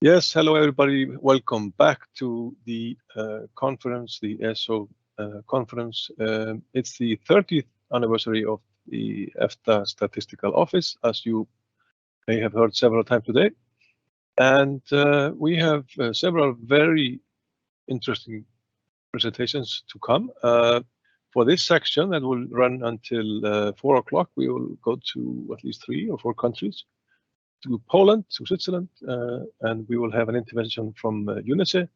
Yes, hello everybody. Welcome back to the conference, the ESO conference. It's the 30th anniversary of the EFTA Statistical Office, as you may have heard several times today. And we have several very interesting presentations to come. For this section that will run until 4 o'clock, we will go to at least 3 or 4 countries. To Poland, to Switzerland, and we will have an intervention from UNECE.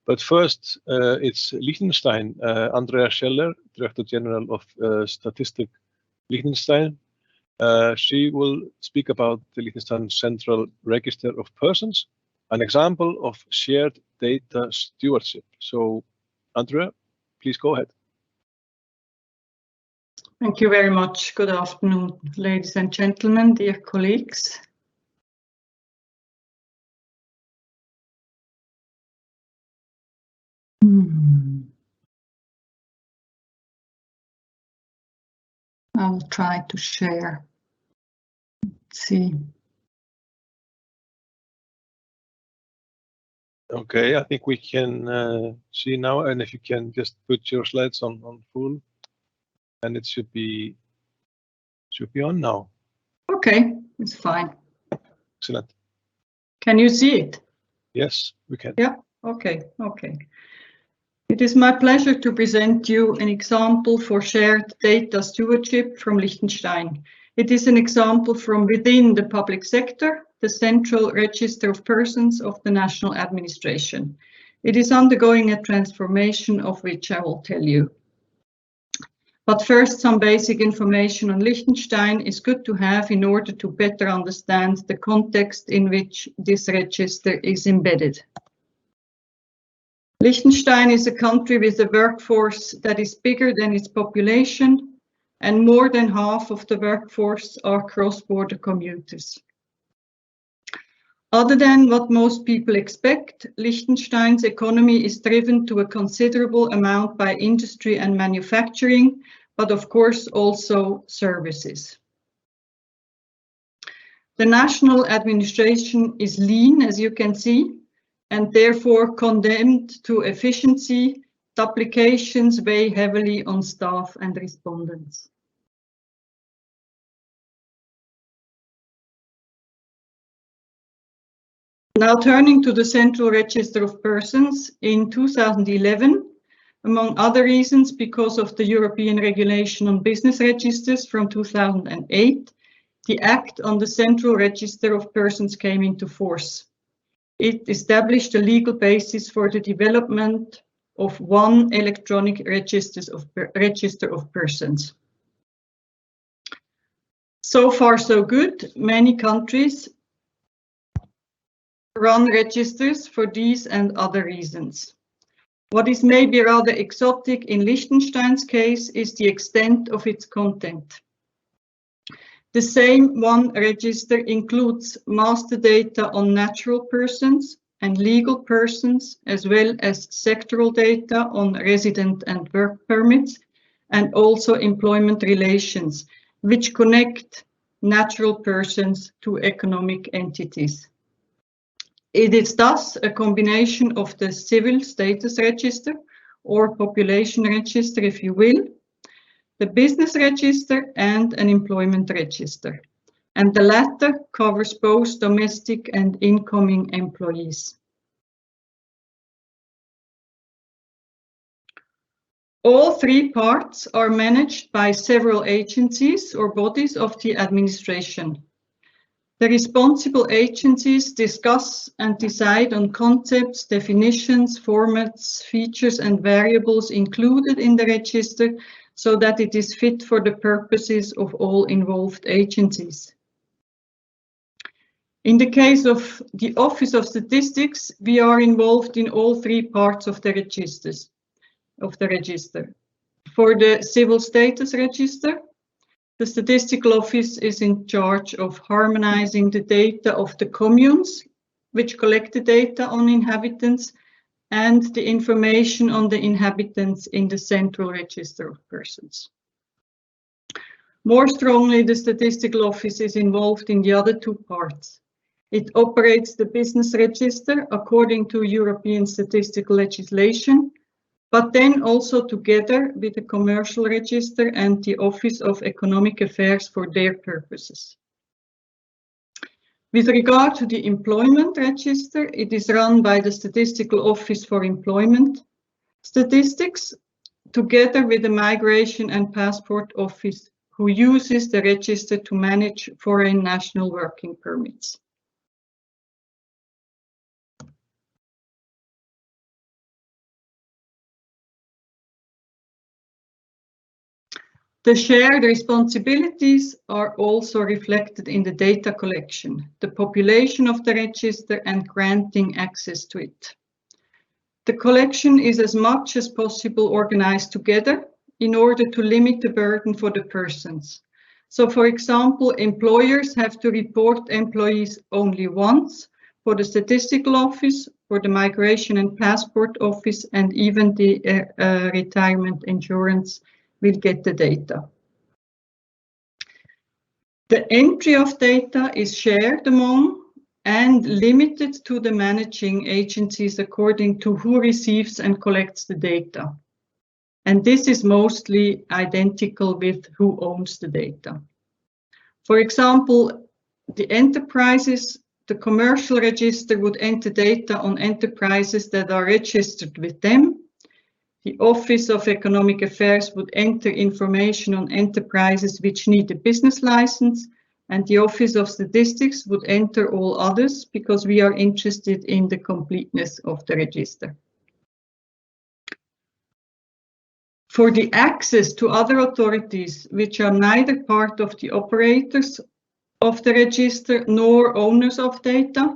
But first, it's Liechtenstein. Andrea Scheller, Director General of Statistics Liechtenstein. She will speak about the Liechtenstein Central Register of Persons, an example of shared data stewardship. So, Andrea, please go ahead. Thank you very much. Good afternoon, ladies and gentlemen, dear colleagues. I'll try to share. Let's see. Okay, I think we can see now, and if you can just put your slides on full, and it should be on now. Okay, it's fine. Excellent. Can you see it? Yes, we can. Yeah. Okay. It is my pleasure to present you an example for shared data stewardship from Liechtenstein. It is an example from within the public sector, the Central Register of Persons of the National Administration. It is undergoing a transformation of which I will tell you. But first, some basic information on Liechtenstein is good to have in order to better understand the context in which this register is embedded. Liechtenstein is a country with a workforce that is bigger than its population, and more than half of the workforce are cross-border commuters. Other than what most people expect, Liechtenstein's economy is driven to a considerable amount by industry and manufacturing, but of course also services. The national administration is lean, as you can see, and therefore condemned to efficiency. Duplications weigh heavily on staff and respondents. Now turning to the Central Register of Persons, in 2011, among other reasons because of the European Regulation on Business Registers from 2008, the Act on the Central Register of Persons came into force. It established a legal basis for the development of one electronic register of persons. So far, so good. Many countries run registers for these and other reasons. What is maybe rather exotic in Liechtenstein's case is the extent of its content. The same one register includes master data on natural persons and legal persons, as well as sectoral data on resident and work permits, and also employment relations, which connect natural persons to economic entities. It is thus a combination of the civil status register, or population register if you will, the business register and an employment register, and the latter covers both domestic and incoming employees. All three parts are managed by several agencies or bodies of the administration. The responsible agencies discuss and decide on concepts, definitions, formats, features and variables included in the register, so that it is fit for the purposes of all involved agencies. In the case of the Office of Statistics, we are involved in all three parts of the register. For the Civil Status Register, the Statistical Office is in charge of harmonizing the data of the communes, which collect the data on inhabitants, and the information on the inhabitants in the Central Register of Persons. More strongly, the Statistical Office is involved in the other two parts. It operates the business register according to European statistical legislation, but then also together with the commercial register and the Office of Economic Affairs for their purposes. With regard to the employment register, it is run by the Statistical Office for Employment Statistics, together with the Migration and Passport Office, who uses the register to manage foreign national working permits. The shared responsibilities are also reflected in the data collection, the population of the register, and granting access to it. The collection is as much as possible organized together in order to limit the burden for the persons. So, for example, employers have to report employees only once for the Statistical Office, for the Migration and Passport Office, and even the retirement insurance will get the data. The entry of data is shared among and limited to the managing agencies according to who receives and collects the data. And this is mostly identical with who owns the data. For example, the enterprises, the commercial register would enter data on enterprises that are registered with them. The Office of Economic Affairs would enter information on enterprises which need a business license, and the Office of Statistics would enter all others because we are interested in the completeness of the register. For the access to other authorities which are neither part of the operators of the register nor owners of data,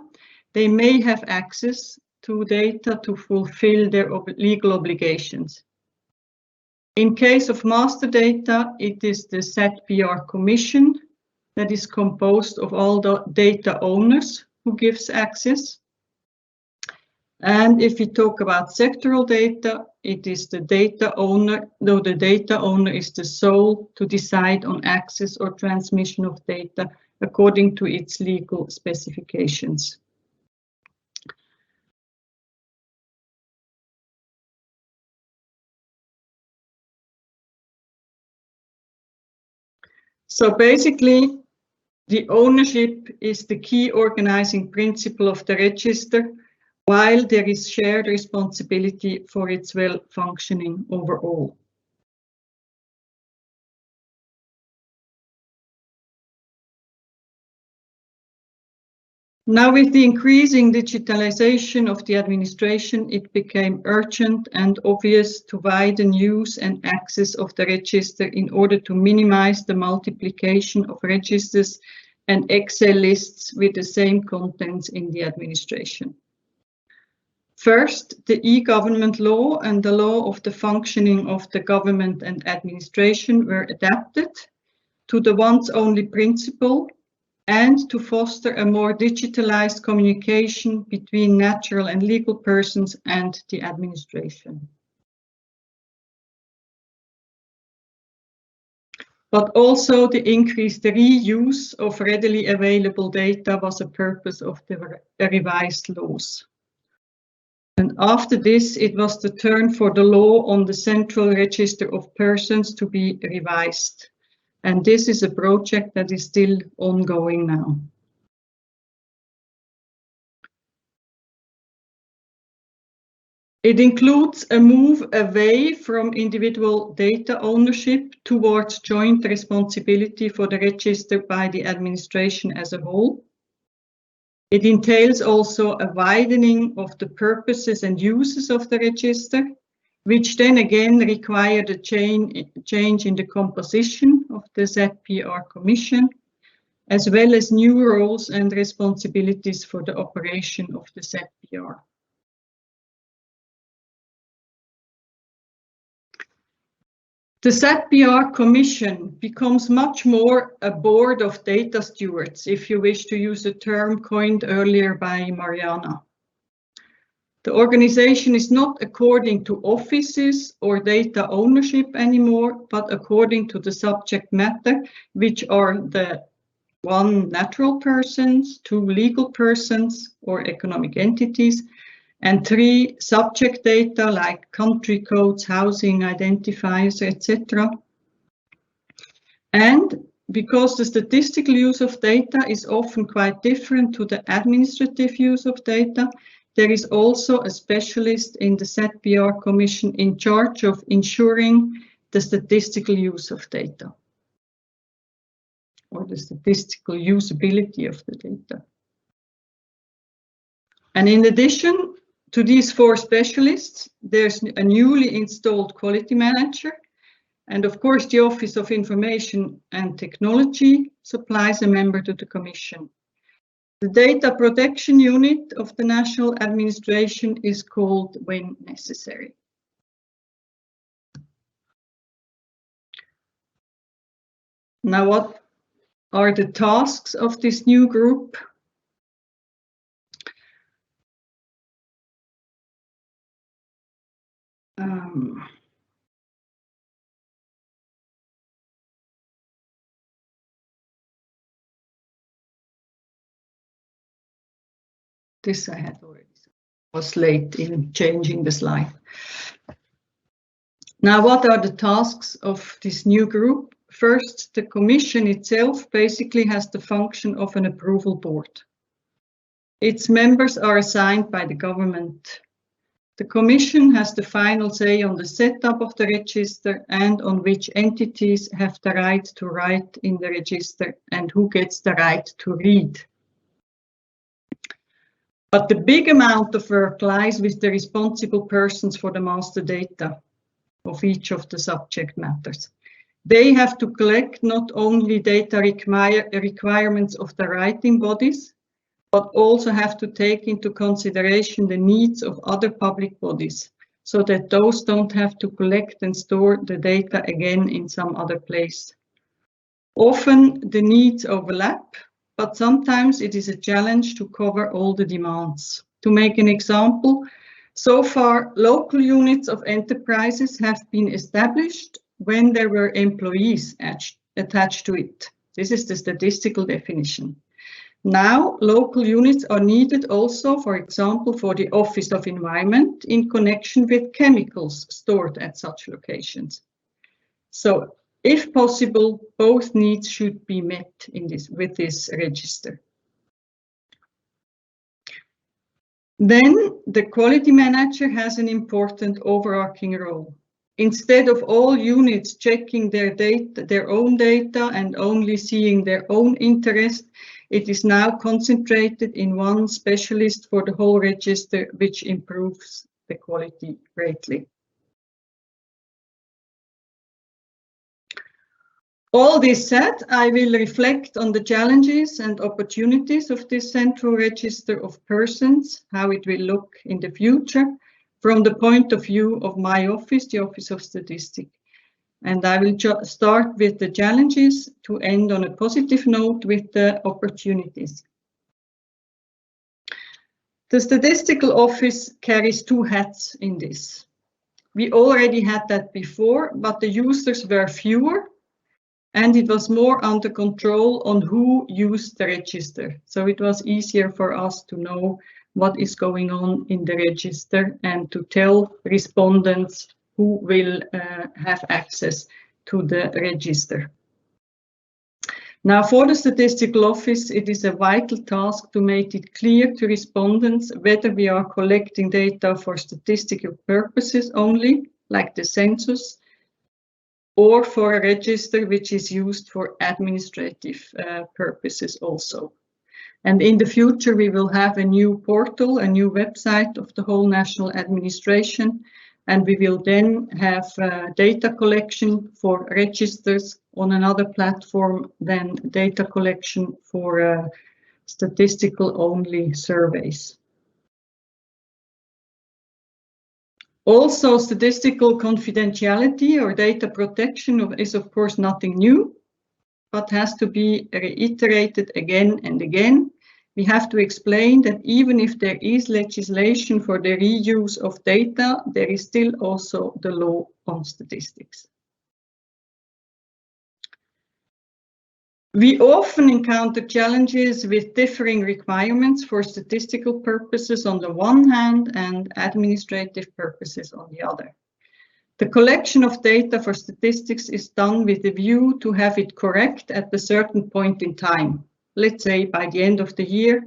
they may have access to data to fulfill their legal obligations. In case of master data, it is the ZPR Commission that is composed of all the data owners who gives access. And if we talk about sectoral data, it is the data owner, though the data owner is the sole to decide on access or transmission of data according to its legal specifications. So basically, the ownership is the key organizing principle of the register, while there is shared responsibility for its well-functioning overall. Now, with the increasing digitalization of the administration, it became urgent and obvious to widen use and access of the register in order to minimize the multiplication of registers and Excel lists with the same contents in the administration. First, the e-government law and the law of the functioning of the government and administration were adapted to the once-only principle and to foster a more digitalized communication between natural and legal persons and the administration. But also the increased reuse of readily available data was a purpose of the revised laws. And after this, it was the turn for the law on the Central Register of Persons to be revised. And this is a project that is still ongoing now. It includes a move away from individual data ownership towards joint responsibility for the register by the administration as a whole. It entails also a widening of the purposes and uses of the register, which then again required a change in the composition of the ZPR Commission, as well as new roles and responsibilities for the operation of the ZPR. The ZPR Commission becomes much more a board of data stewards, if you wish to use a term coined earlier by Mariana. The organization is not according to offices or data ownership anymore, but according to the subject matter, which are the 1 natural persons, 2 legal persons or economic entities, and 3 subject data like country codes, housing identifiers, etc. And because the statistical use of data is often quite different to the administrative use of data, there is also a specialist in the ZBR Commission in charge of ensuring the statistical use of data, or the statistical usability of the data. And in addition to these 4 specialists, there's a newly installed quality manager. And of course, the Office of Information and Technology supplies a member to the Commission. The data protection unit of the national administration is called when necessary. Now, what are the tasks of this new group? This I had already. I was late in changing the slide. Now, what are the tasks of this new group? First, the Commission itself basically has the function of an approval board. Its members are assigned by the government. The Commission has the final say on the setup of the register and on which entities have the right to write in the register and who gets the right to read. But the big amount of work lies with the responsible persons for the master data of each of the subject matters. They have to collect not only data requirements of the writing bodies, but also have to take into consideration the needs of other public bodies, so that those don't have to collect and store the data again in some other place. Often the needs overlap, but sometimes it is a challenge to cover all the demands. To make an example, so far local units of enterprises have been established when there were employees attached to it. This is the statistical definition. Now, local units are needed also, for example, for the Office of Environment in connection with chemicals stored at such locations. So, if possible, both needs should be met with this register. Then, the quality manager has an important overarching role. Instead of all units checking their own data and only seeing their own interest, it is now concentrated in one specialist for the whole register, which improves the quality greatly. All this said, I will reflect on the challenges and opportunities of this central register of persons, how it will look in the future, from the point of view of my office, the Office of Statistics. And I will start with the challenges to end on a positive note with the opportunities. The Statistical Office carries 2 hats in this. We already had that before, but the users were fewer and it was more under control on who used the register. So it was easier for us to know what is going on in the register and to tell respondents who will have access to the register. Now, for the Statistical Office, it is a vital task to make it clear to respondents whether we are collecting data for statistical purposes only, like the census, or for a register which is used for administrative purposes also. And in the future, we will have a new portal, a new website of the whole national administration, and we will then have data collection for registers on another platform than data collection for statistical only surveys. Also, statistical confidentiality or data protection is of course nothing new, but has to be reiterated again and again. We have to explain that even if there is legislation for the reuse of data, there is still also the law on statistics. We often encounter challenges with differing requirements for statistical purposes on the one hand and administrative purposes on the other. The collection of data for statistics is done with a view to have it correct at a certain point in time, let's say by the end of the year,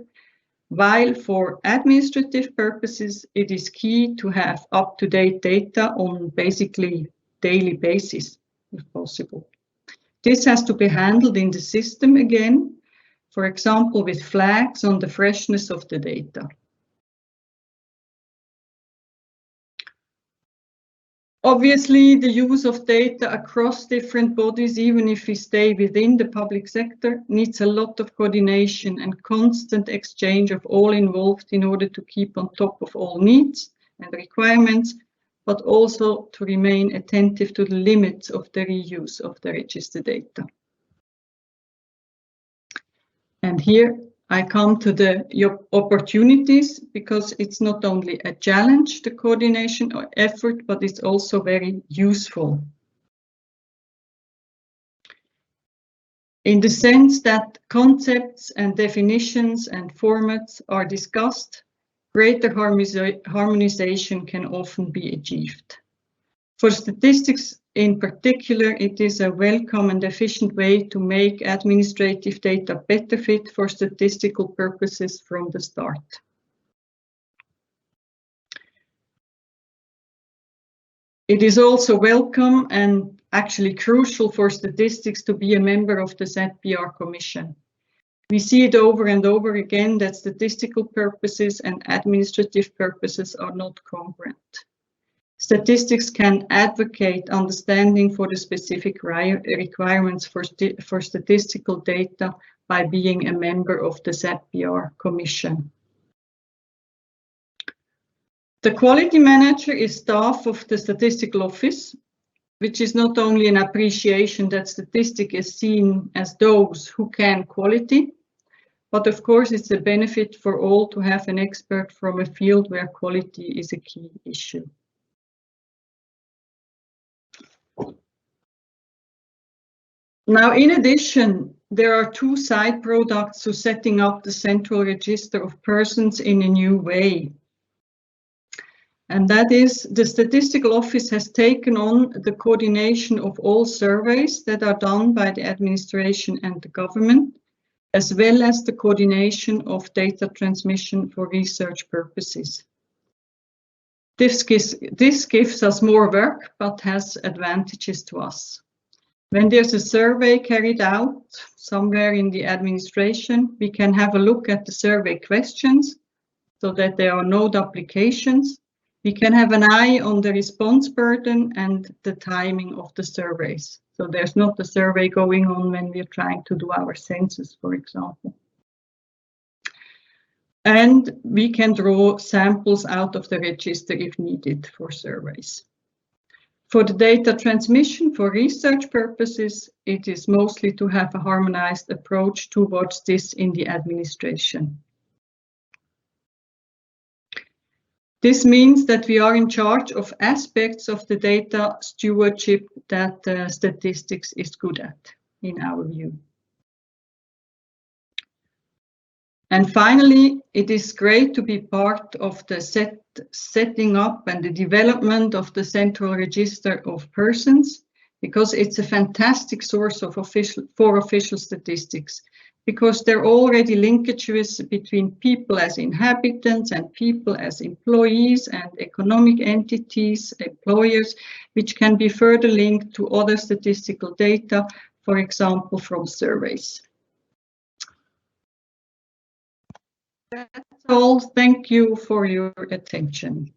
while for administrative purposes it is key to have up-to-date data on basically daily basis, if possible. This has to be handled in the system again, for example, with flags on the freshness of the data. Obviously, the use of data across different bodies, even if we stay within the public sector, needs a lot of coordination and constant exchange of all involved in order to keep on top of all needs and requirements, but also to remain attentive to the limits of the reuse of the register data. And here I come to the opportunities, because it's not only a challenge, the coordination or effort, but it's also very useful. In the sense that concepts and definitions and formats are discussed, greater harmonization can often be achieved. For statistics in particular, it is a welcome and efficient way to make administrative data better fit for statistical purposes from the start. It is also welcome and actually crucial for statistics to be a member of the ZPR Commission. We see it over and over again that statistical purposes and administrative purposes are not congruent. Statistics can advocate understanding for the specific requirements for statistical data by being a member of the ZPR Commission. The quality manager is staff of the statistical office, which is not only an appreciation that statistics is seen as those who can quality, but of course it's a benefit for all to have an expert from a field where quality is a key issue. Now, in addition, there are two side products to setting up the central register of persons in a new way. And that is, the statistical office has taken on the coordination of all surveys that are done by the administration and the government, as well as the coordination of data transmission for research purposes. This gives us more work, but has advantages to us. When there's a survey carried out somewhere in the administration, we can have a look at the survey questions so that there are no duplications. We can have an eye on the response burden and the timing of the surveys. So there's not a survey going on when we're trying to do our census, for example. And we can draw samples out of the register if needed for surveys. For the data transmission for research purposes, it is mostly to have a harmonized approach towards this in the administration. This means that we are in charge of aspects of the data stewardship that statistics is good at, in our view. And finally, it is great to be part of the setting up and the development of the Central Register of Persons, because it's a fantastic source of official statistics, because there are already linkages between people as inhabitants and people as employees and economic entities, employers, which can be further linked to other statistical data, for example, from surveys. That's all. Thank you for your attention.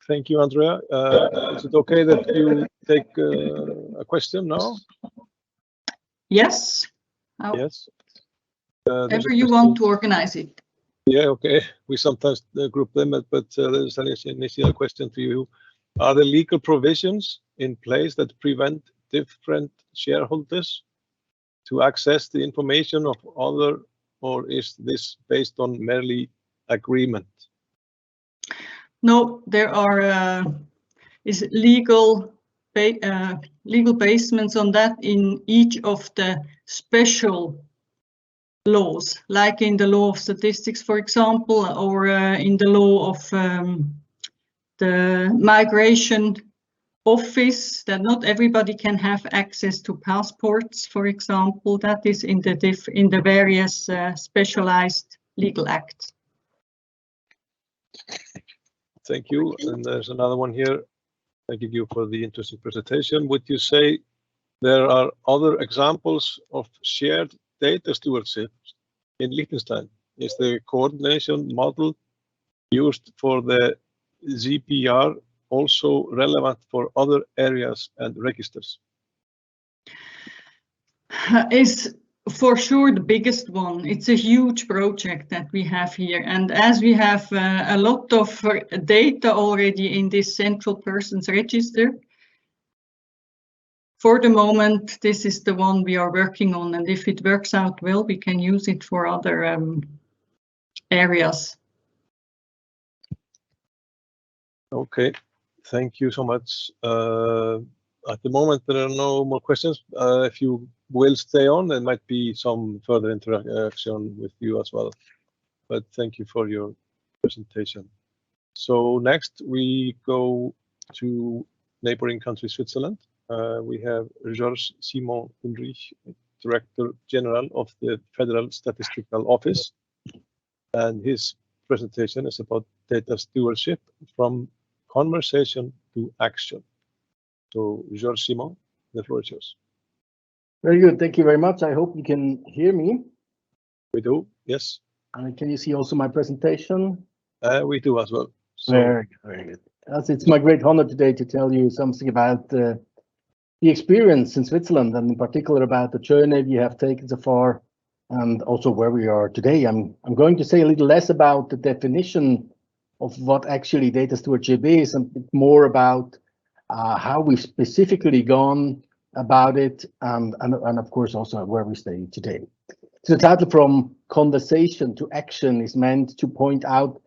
Thank you, Andrea. Is it okay that you take a question now? Yes. Yes. However you want to organize it. Yeah, okay. We sometimes group them, but there's an initial question to you. Are there legal provisions in place that prevent different shareholders to access the information of other, or is this based on merely agreement? No, there are is legal basements on that in each of the special laws, like in the law of statistics, for example, or in the law of the migration office, that not everybody can have access to passports, for example. That is in the various specialized legal acts. Thank you. And there's another one here. Thank you for the interesting presentation. Would you say there are other examples of shared data stewardship in Liechtenstein? Is the coordination model used for the ZPR also relevant for other areas and registers? Is for sure the biggest one. It's a huge project that we have here. And as we have a lot of data already in this central persons register, for the moment, this is the one we are working on. And if it works out well, we can use it for other areas. Okay, thank you so much. At the moment, there are no more questions. If you will stay on, there might be some further interaction with you as well. But thank you for your presentation. So next we go to neighboring country Switzerland. We have Georges Simon Ulrich, Director General of the Federal Statistical Office, and his presentation is about data stewardship from conversation to action. So, Georges Simon, the floor is yours. Very good. Thank you very much. I hope you can hear me. We do, yes. And can you see also my presentation? We do as well. So, very good, very good. As it's my great honor today to tell you something about the experience in Switzerland, and in particular about the journey we have taken so far, and also where we are today. I'm going to say a little less about the definition of what actually data stewardship is, and more about how we've specifically gone about it, and of course also where we stay today. So the title From Conversation to Action is meant to point out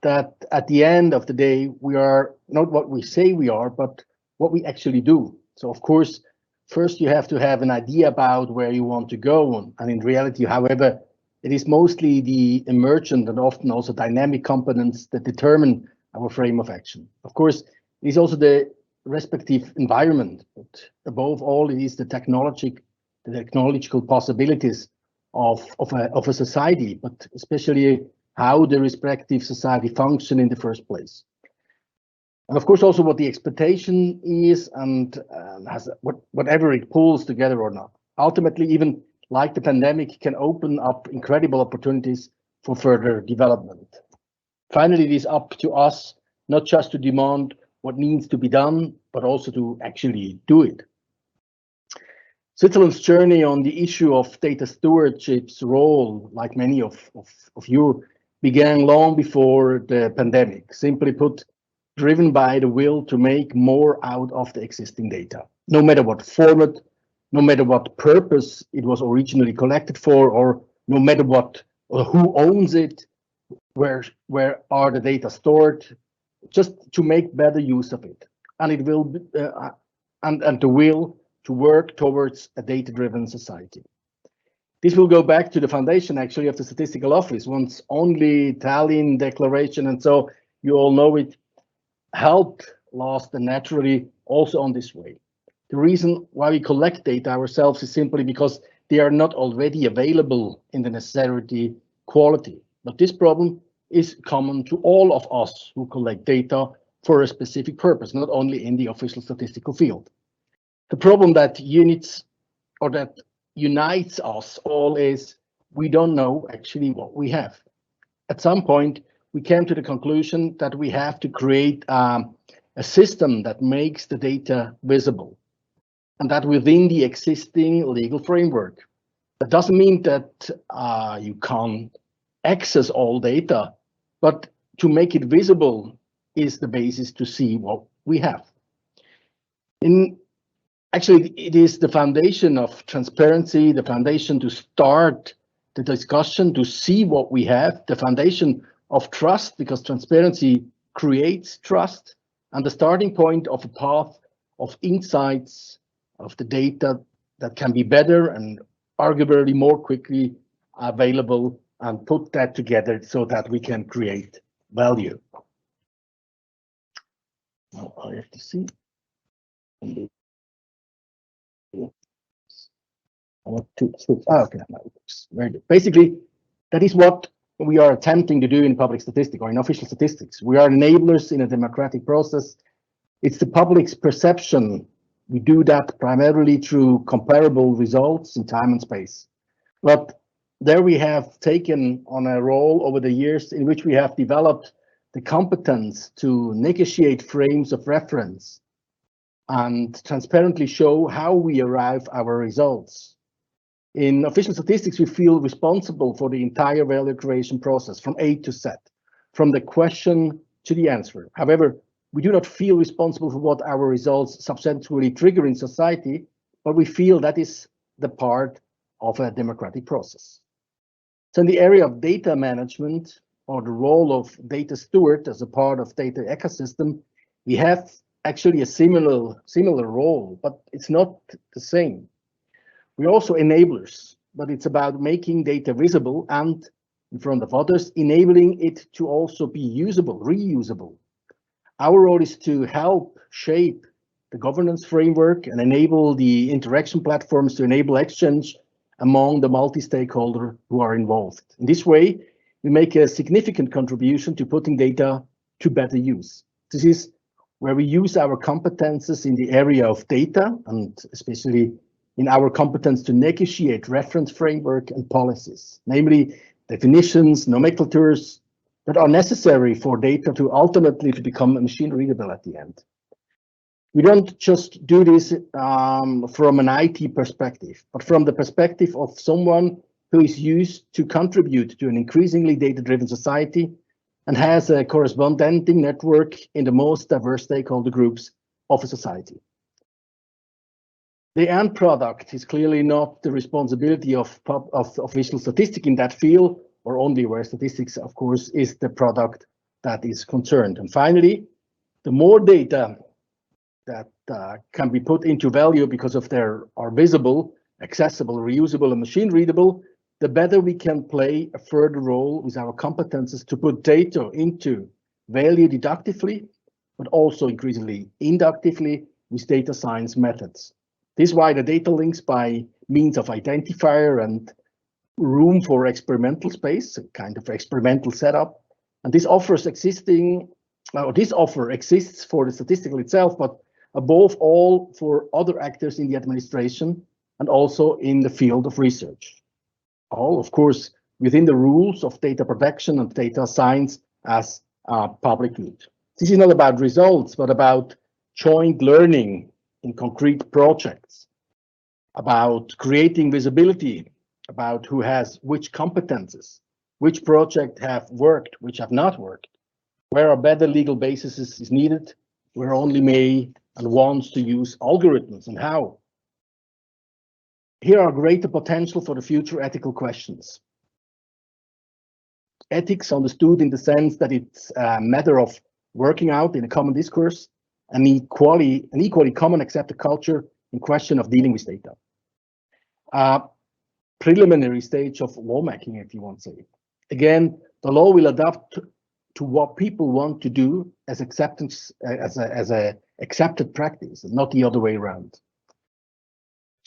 that at the end of the day, we are not what we say we are, but what we actually do. So of course, first you have to have an idea about where you want to go. And in reality, however, it is mostly the emergent and often also dynamic components that determine our frame of action. Of course, it is also the respective environment, but above all, it is the technological possibilities of a society, but especially how the respective society function in the first place. And of course, also what the expectation is, and has whatever it pulls together or not. Ultimately, even like the pandemic, can open up incredible opportunities for further development. Finally, it is up to us not just to demand what needs to be done, but also to actually do it. Switzerland's journey on the issue of data stewardship's role, like many of you, began long before the pandemic. Simply put, driven by the will to make more out of the existing data, no matter what format, no matter what purpose it was originally collected for, or no matter what or who owns it, where are the data stored, just to make better use of it. And it will be, and the will to work towards a data-driven society. This will go back to the foundation actually of the Statistical Office, once only Tallinn Declaration, and so you all know it, helped last and naturally also on this way. The reason why we collect data ourselves is simply because they are not already available in the necessary quality. But this problem is common to all of us who collect data for a specific purpose, not only in the official statistical field. The problem that unites us all is we don't know actually what we have. At some point, we came to the conclusion that we have to create a system that makes the data visible, and that within the existing legal framework. That doesn't mean that you can't access all data, but to make it visible is the basis to see what we have. Actually, it is the foundation of transparency, the foundation to start the discussion, to see what we have, the foundation of trust, because transparency creates trust, and the starting point of a path of insights of the data that can be better and arguably more quickly available, and put that together so that we can create value. Now I have to see. I want to switch. Okay, now it works. Very good. Basically, that is what we are attempting to do in public statistics or in official statistics. We are enablers in a democratic process. It's the public's perception. We do that primarily through comparable results in time and space. But there we have taken on a role over the years in which we have developed the competence to negotiate frames of reference and transparently show how we arrive our results. In official statistics, we feel responsible for the entire value creation process from A to Z, from the question to the answer. However, we do not feel responsible for what our results substantially trigger in society, but we feel that is the part of a democratic process. So in the area of data management, or the role of data steward as a part of data ecosystem, we have actually a similar role, but it's not the same. We're also enablers, but it's about making data visible and, in front of others, enabling it to also be usable, reusable. Our role is to help shape the governance framework and enable the interaction platforms to enable exchange among the multi-stakeholder who are involved. In this way, we make a significant contribution to putting data to better use. This is where we use our competences in the area of data, and especially in our competence to negotiate reference framework and policies, namely definitions, nomenclatures that are necessary for data to ultimately become machine readable at the end. We don't just do this from an IT perspective, but from the perspective of someone who is used to contribute to an increasingly data-driven society and has a corresponding network in the most diverse stakeholder groups of a society. The end product is clearly not the responsibility of official statistics in that field, or only where statistics, of course, is the product that is concerned. And finally, the more data that can be put into value because of their are visible, accessible, reusable, and machine readable, the better we can play a further role with our competences to put data into value deductively, but also increasingly inductively with data science methods. This is why the data links by means of identifier and room for experimental space, a kind of experimental setup. And this offer exists for the statistical itself, but above all for other actors in the administration and also in the field of research. All, of course, within the rules of data protection and data science as a public good. This is not about results, but about joint learning in concrete projects, about creating visibility, about who has which competences, which projects have worked, which have not worked, where a better legal basis is needed, where only may and wants to use algorithms, and how. Here are greater potential for the future ethical questions. Ethics understood in the sense that it's a matter of working out in a common discourse, an equally common accepted culture in question of dealing with data. Preliminary stage of lawmaking, if you want to say. Again, the law will adapt to what people want to do as acceptance, as a accepted practice, and not the other way around.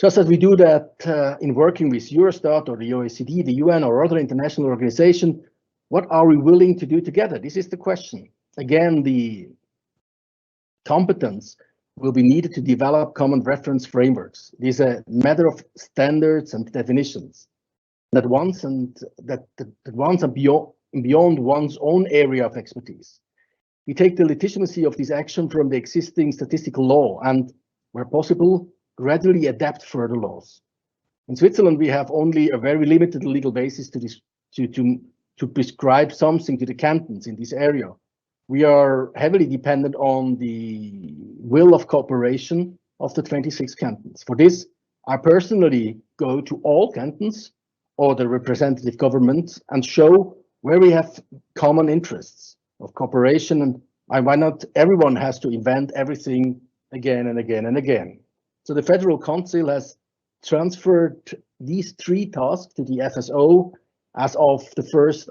Just as we do that in working with Eurostat or the OECD, the UN, or other international organization, what are we willing to do together? This is the question. Again, the competence will be needed to develop common reference frameworks. It is a matter of standards and definitions that once and beyond one's own area of expertise. We take the legitimacy of this action from the existing statistical law and, where possible, gradually adapt further laws. In Switzerland, we have only a very limited legal basis to prescribe something to the cantons in this area. We are heavily dependent on the will of cooperation of the 26 cantons. For this, I personally go to all cantons or the representative governments and show where we have common interests of cooperation and Why not everyone has to invent everything again and again and again? So the Federal Council has transferred these 3 tasks to the FSO as of the 1st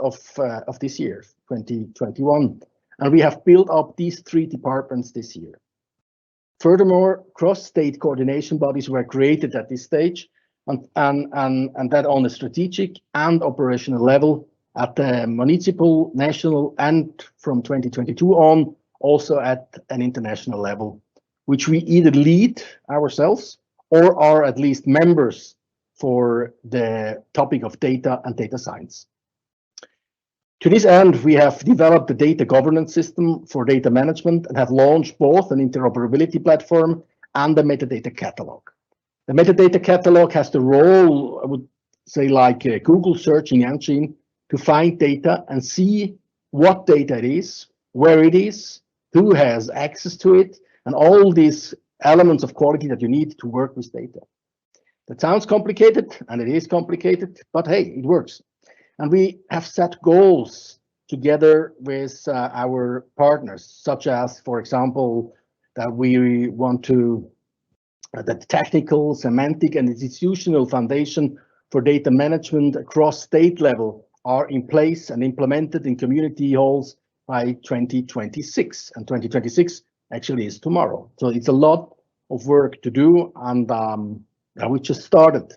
of this year, 2021. And we have built up these 3 departments this year. Furthermore, cross-state coordination bodies were created at this stage, and that on a strategic and operational level at the municipal, national, and from 2022 on, also at an international level, which we either lead ourselves or are at least members for the topic of data and data science. To this end, we have developed a data governance system for data management and have launched both an interoperability platform and a metadata catalog. The metadata catalog has the role, I would say, like a Google searching engine to find data and see what data it is, where it is, who has access to it, and all these elements of quality that you need to work with data. That sounds complicated, and it is complicated, but hey, it works. And we have set goals together with our partners, such as, for example, that we want to, the technical, semantic, and institutional foundation for data management across state level are in place and implemented in community halls by 2026. And 2026 actually is tomorrow. So it's a lot of work to do, and we just started.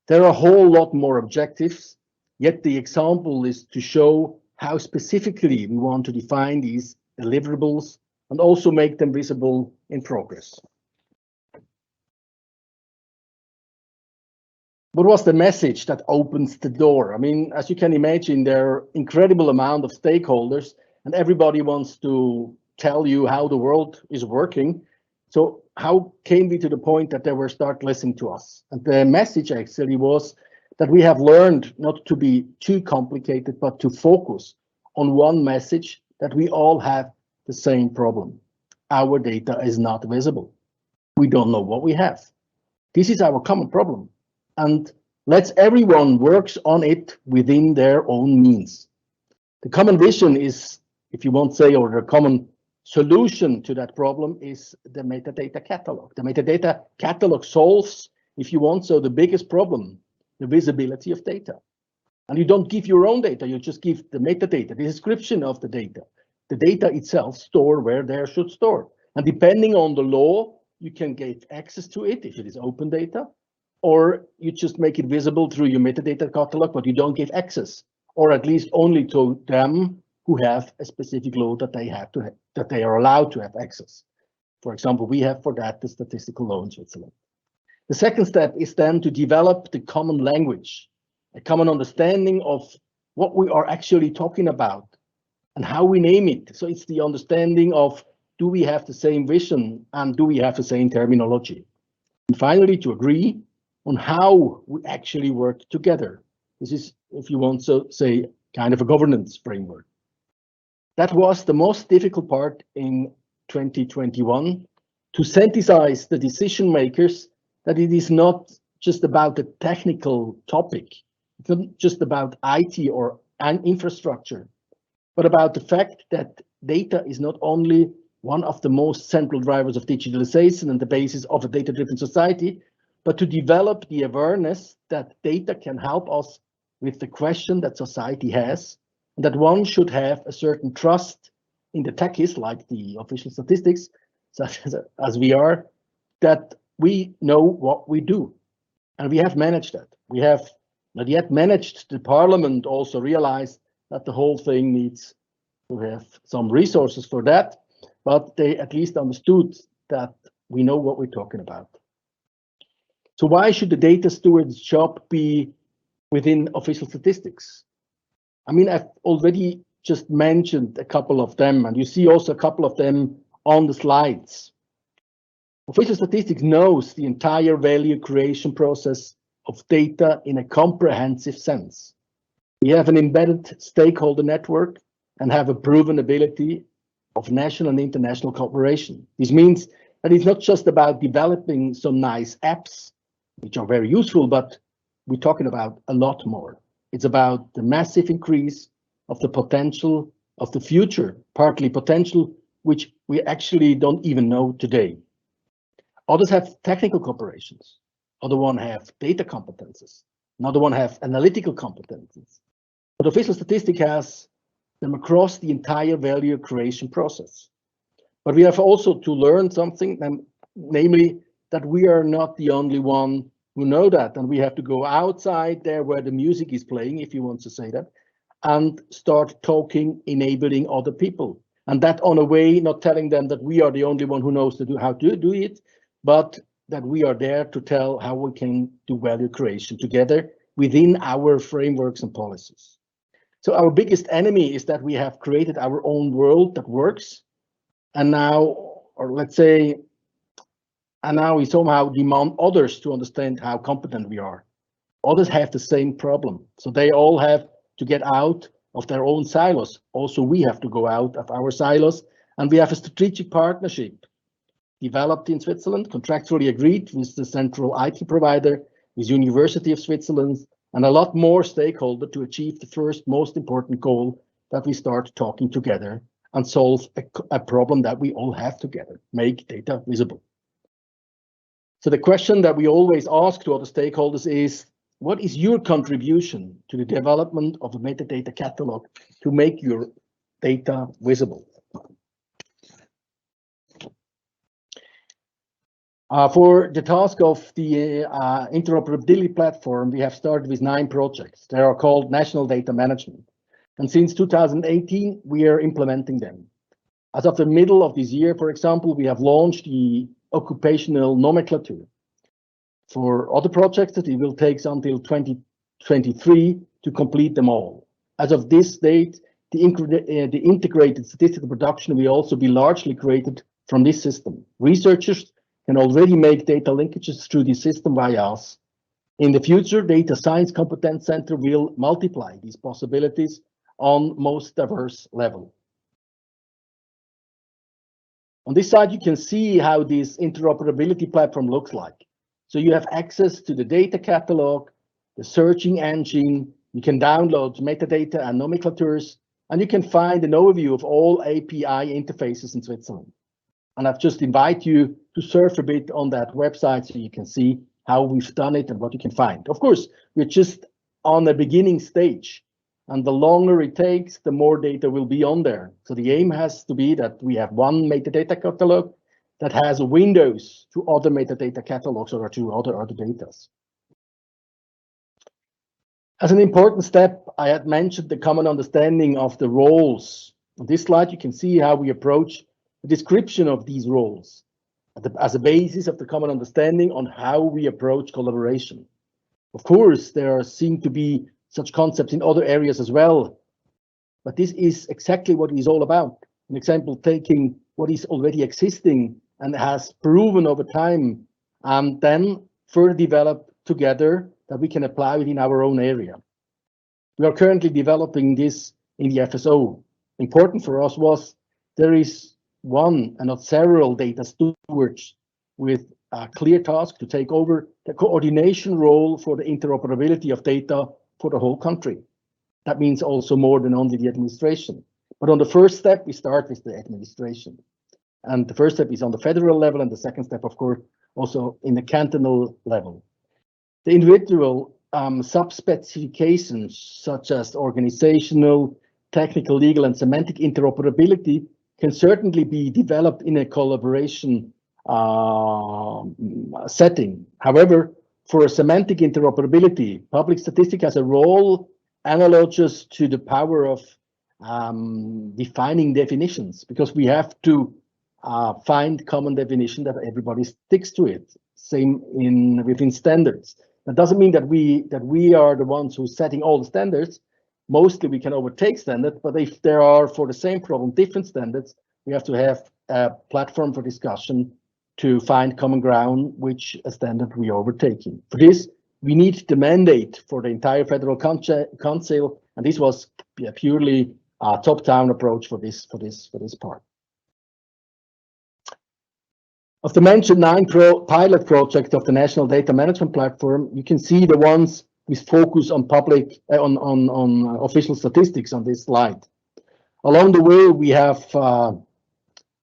There are a whole lot more objectives, yet the example is to show how specifically we want to define these deliverables and also make them visible in progress. What was the message that opens the door? I mean, as you can imagine, there are incredible amount of stakeholders and everybody wants to tell you how the world is working. So how came we to the point that they were start listening to us? And the message actually was that we have learned not to be too complicated, but to focus on one message, that we all have the same problem. Our data is not visible. We don't know what we have. This is our common problem. And let's everyone works on it within their own means. The common vision is, if you want to say, or the common solution to that problem is the metadata catalog. The metadata catalog solves, if you want so, the biggest problem, the visibility of data. And you don't give your own data, you just give the metadata, the description of the data. The data itself store where they should store. And depending on the law, you can get access to it if it is open data, or you just make it visible through your metadata catalog, but you don't give access, or at least only to them who have a specific law that they have to have, that they are allowed to have access. For example, we have for that the statistical law in Switzerland. The second step is then to develop the common language, a common understanding of what we are actually talking about and how we name it. So it's the understanding of, do we have the same vision and do we have the same terminology? And finally, to agree on how we actually work together. This is, if you want to say, kind of a governance framework. That was the most difficult part in 2021, to synthesize the decision makers that it is not just about the technical topic. It's not just about IT or an infrastructure, but about the fact that data is not only one of the most central drivers of digitalization and the basis of a data-driven society, but to develop the awareness that data can help us with the question that society has, and that one should have a certain trust in the techies, like the official statistics, such as we are, that we know what we do. And we have managed that. We have not yet managed. The parliament also realized that the whole thing needs to have some resources for that, but they at least understood that we know what we're talking about. So why should the data steward's job be within official statistics? I mean, I've already just mentioned a couple of them, and you see also a couple of them on the slides. Official statistics knows the entire value creation process of data in a comprehensive sense. We have an embedded stakeholder network and have a proven ability of national and international cooperation. This means that it's not just about developing some nice apps, which are very useful, but we're talking about a lot more. It's about the massive increase of the potential of the future, partly potential which we actually don't even know today. Others have technical corporations. Other one have data competences. Another one have analytical competences. But official statistics has them across the entire value creation process. But we have also to learn something, namely that we are not the only one who know that, and we have to go outside there where the music is playing, if you want to say that, and start talking, enabling other people. And that on a way, not telling them that we are the only one who knows how to do it, but that we are there to tell how we can do value creation together within our frameworks and policies. So our biggest enemy is that we have created our own world that works, and now, or let's say, and now we somehow demand others to understand how competent we are. Others have the same problem, so they all have to get out of their own silos. Also, we have to go out of our silos, and we have a strategic partnership developed in Switzerland, contractually agreed with the central IT provider, with University of Switzerland, and a lot more stakeholders to achieve the first most important goal, that we start talking together and solve a problem that we all have together, make data visible. So the question that we always ask to other stakeholders is, what is your contribution to the development of a metadata catalog to make your data visible? For the task of the interoperability platform, we have started with 9 projects. They are called National Data Management. And since 2018, we are implementing them. As of the middle of this year, for example, we have launched the occupational nomenclature. For other projects, it will take until 2023 to complete them all. As of this date, the integrated statistical production will also be largely created from this system. Researchers can already make data linkages through this system via us. In the future, Data Science Competence Center will multiply these possibilities on most diverse level. On this side, you can see how this interoperability platform looks like. So you have access to the data catalog, the searching engine, you can download metadata and nomenclatures, and you can find an overview of all API interfaces in Switzerland. And I've just invited you to surf a bit on that website so you can see how we've done it and what you can find. Of course, we're just on the beginning stage, and the longer it takes, the more data will be on there. So the aim has to be that we have one metadata catalog that has windows to other metadata catalogs or to other data. As an important step, I had mentioned the common understanding of the roles. On this slide, you can see how we approach the description of these roles as a basis of the common understanding on how we approach collaboration. Of course, there seem to be such concepts in other areas as well, but this is exactly what it is all about. An example, taking what is already existing and has proven over time, and then further develop together that we can apply it in our own area. We are currently developing this in the FSO. Important for us was there is one and not several data stewards with a clear task to take over the coordination role for the interoperability of data for the whole country. That means also more than only the administration. But on the first step, we start with the administration. And the first step is on the federal level, and the second step, of course, also in the cantonal level. The individual sub-specifications, such as organizational, technical, legal, and semantic interoperability, can certainly be developed in a collaboration setting. However, for a semantic interoperability, public statistics has a role analogous to the power of defining definitions, because we have to find common definition that everybody sticks to it. Same within standards. That doesn't mean that we are the ones who are setting all the standards. Mostly we can overtake standards, but if there are for the same problem different standards, we have to have a platform for discussion to find common ground, which standard we are overtaking. For this, we need the mandate for the entire federal council, and this was a purely top-down approach for this part. Of the mentioned 9 pilot projects of the National Data Management Platform, you can see the ones with focus on public on official statistics on this slide. Along the way, we have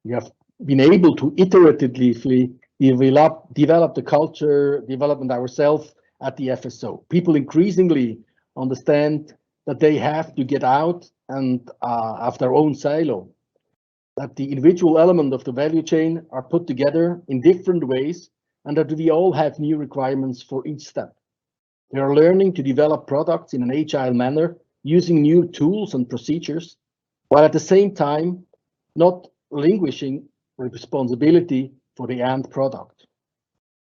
We have been able to iteratively develop the culture, development ourselves at the FSO. People increasingly understand that they have to get out and have their own silo, that the individual element of the value chain are put together in different ways, and that we all have new requirements for each step. They are learning to develop products in an agile manner, using new tools and procedures, while at the same time not relinquishing responsibility for the end product.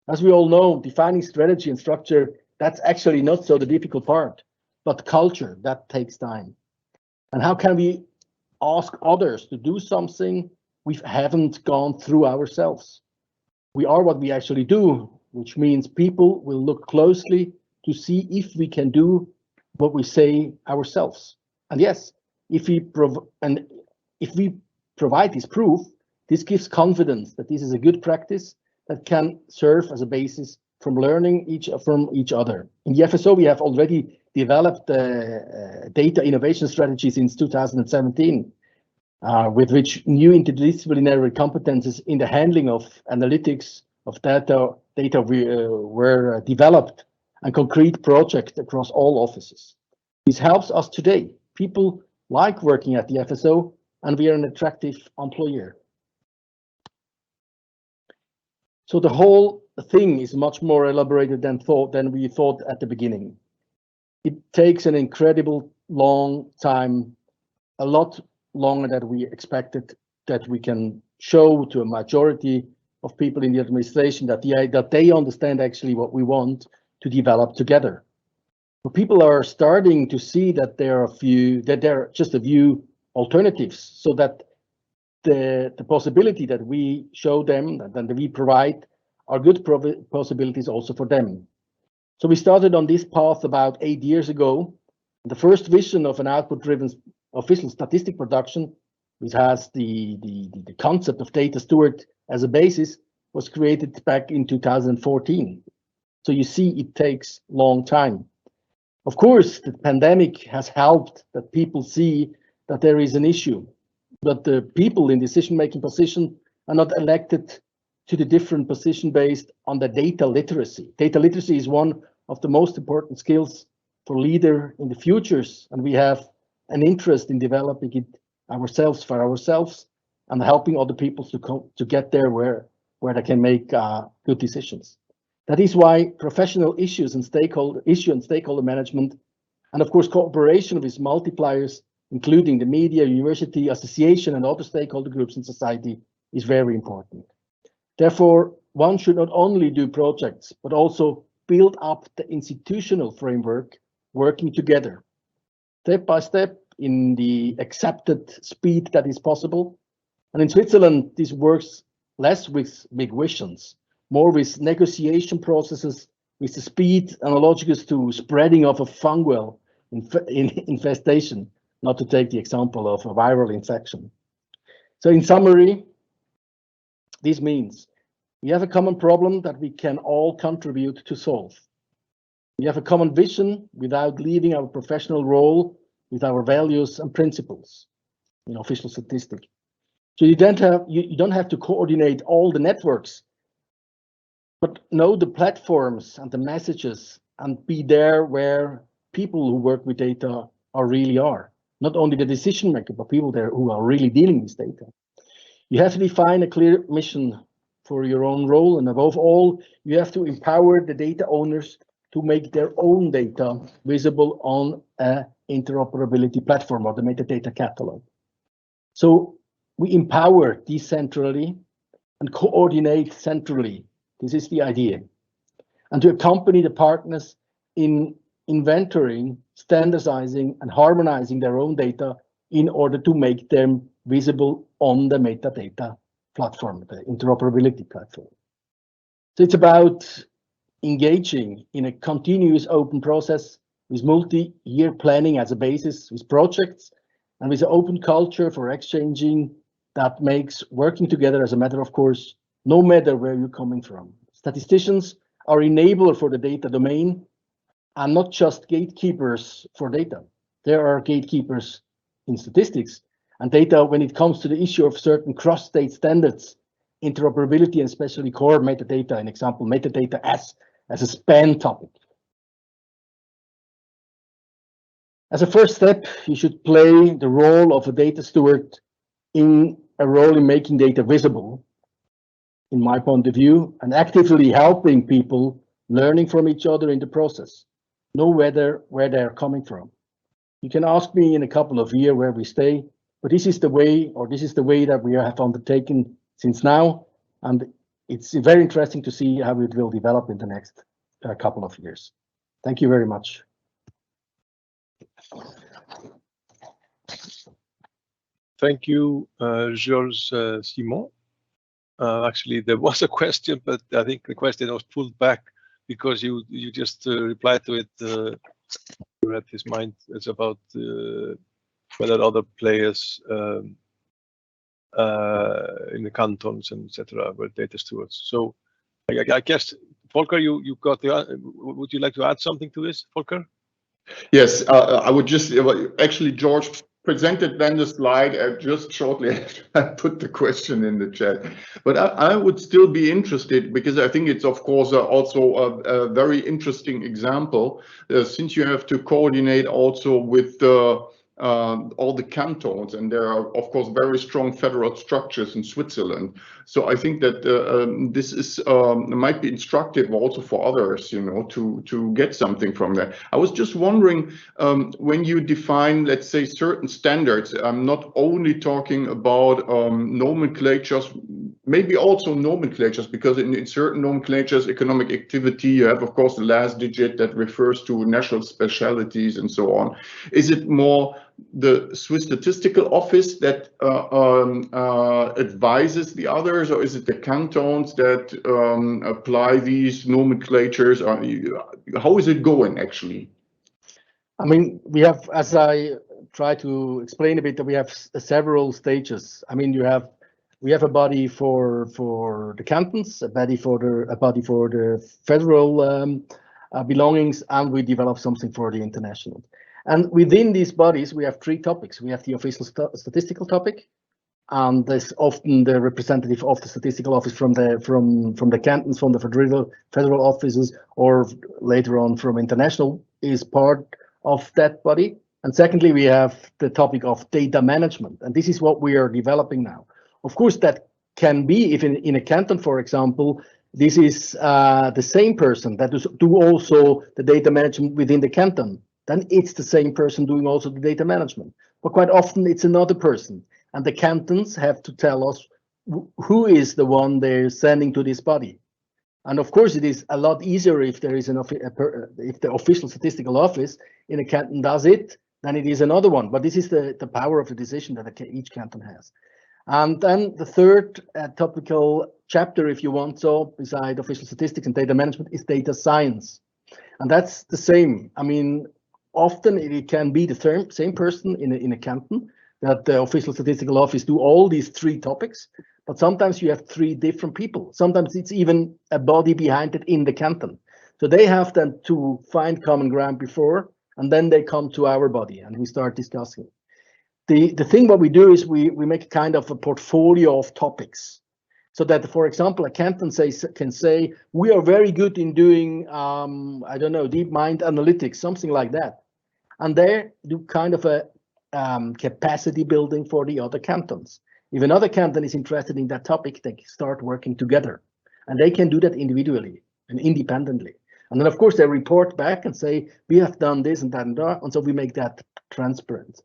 As we all know, defining strategy and structure, that's actually not so the difficult part, but culture, that takes time. And how can we ask others to do something we haven't gone through ourselves? We are what we actually do, which means people will look closely to see if we can do what we say ourselves. And yes, if we provide this proof, this gives confidence that this is a good practice that can serve as a basis from learning from each other. In the FSO, we have already developed data innovation strategy since 2017, with which new interdisciplinary competences in the handling of analytics of data were developed, and concrete projects across all offices. This helps us today. People like working at the FSO, and we are an attractive employer. So the whole thing is much more elaborated than we thought at the beginning. It takes an incredible long time, a lot longer than we expected, that we can show to a majority of people in the administration that they understand actually what we want to develop together. But people are starting to see that there are just a few alternatives, so that the possibility that we show them and that we provide are good possibilities also for them. So we started on this path about 8 years ago. The first vision of an output-driven official statistic production, which has the concept of data steward as a basis, was created back in 2014. So you see, it takes a long time. Of course, the pandemic has helped that people see that there is an issue, but the people in decision-making position are not elected to the different position based on the data literacy. Data literacy is one of the most important skills for leader in the futures, and we have an interest in developing it ourselves for ourselves and helping other people to get there where they can make good decisions. That is why professional issues and stakeholder management, and of course cooperation with multipliers, including the media, university, association, and other stakeholder groups in society, is very important. Therefore, one should not only do projects, but also build up the institutional framework, working together, step by step in the accepted speed that is possible. And in Switzerland, this works less with big visions, more with negotiation processes, with the speed analogous to spreading of a fungal infestation, not to take the example of a viral infection. So in summary, this means we have a common problem that we can all contribute to solve. We have a common vision without leaving our professional role with our values and principles in official statistics. So you don't have to coordinate all the networks, but know the platforms and the messages and be there where people who work with data really are. Not only the decision maker, but people there who are really dealing with data. You have to define a clear mission for your own role, and above all, you have to empower the data owners to make their own data visible on an interoperability platform or the metadata catalog. So we empower decentrally and coordinate centrally. This is the idea. And to accompany the partners in inventorying, standardizing, and harmonizing their own data in order to make them visible on the metadata platform, the interoperability platform. So it's about engaging in a continuous open process with multi-year planning as a basis, with projects, and with an open culture for exchanging that makes working together as a matter of course, no matter where you're coming from. Statisticians are enabler for the data domain and not just gatekeepers for data. There are gatekeepers in statistics, And data, when it comes to the issue of certain cross-state standards, interoperability and especially core metadata, an example, metadata as a span topic. As a first step, you should play the role of a data steward in a role in making data visible, in my point of view, and actively helping people learning from each other in the process, know where they're coming from. You can ask me in a couple of years where we stay, but this is the way, that we have undertaken since now, and it's very interesting to see how it will develop in the next couple of years. Thank you very much. Thank you, Georges Simon. Actually, there was a question, but I think the question was pulled back because you just replied to it. You read his mind. It's about whether other players in the cantons and etc. were data stewards. So I guess, Volker, you got the. Would you like to add something to this, Volker? Yes, I would just actually George presented then the slide just shortly after I put the question in the chat. But I would still be interested because I think it's of course also a very interesting example since you have to coordinate also with all the cantons, and there are of course very strong federal structures in Switzerland. So I think that this is might be instructive also for others, you know, to get something from that. I was just wondering when you define, let's say, certain standards. I'm not only talking about nomenclatures, maybe also nomenclatures, because in certain nomenclatures, economic activity, you have of course the last digit that refers to national specialities and so on. Is it more the Swiss Statistical Office that advises the others, or is it the cantons that apply these nomenclatures? How is it going actually? I mean, we have, as I try to explain a bit, that we have several stages. I mean, we have a body for the cantons, a body for the federal belongings, and we develop something for the international. And within these bodies, we have three topics. We have the official statistical topic, and there's often the representative of the statistical office from the cantons, from the federal offices, or later on from international, is part of that body. And secondly, we have the topic of data management, and this is what we are developing now. Of course, that can be, if in a canton, for example, this is the same person that do also the data management within the canton. Then it's the same person doing also the data management. But quite often it's another person, and the cantons have to tell us who is the one they're sending to this body. And of course, it is a lot easier if there is if the official statistical office in a canton does it than it is another one. But this is the power of the decision that each canton has. And then the third topical chapter, if you want so, beside official statistics and data management, is data science. And that's the same. I mean, often it can be the same person in a canton that the official statistical office do all these three topics, but sometimes you have three different people. Sometimes it's even a body behind it in the canton. So they have then to find common ground before, and then they come to our body and we start discussing. The thing what we do is we make a kind of a portfolio of topics, so that, for example, a canton can say, we are very good in doing, I don't know, deep mind analytics, something like that. And they do kind of a capacity building for the other cantons. If another canton is interested in that topic, they start working together, and they can do that individually and independently. And then, of course, they report back and say, we have done this and that and that, and so we make that transparent.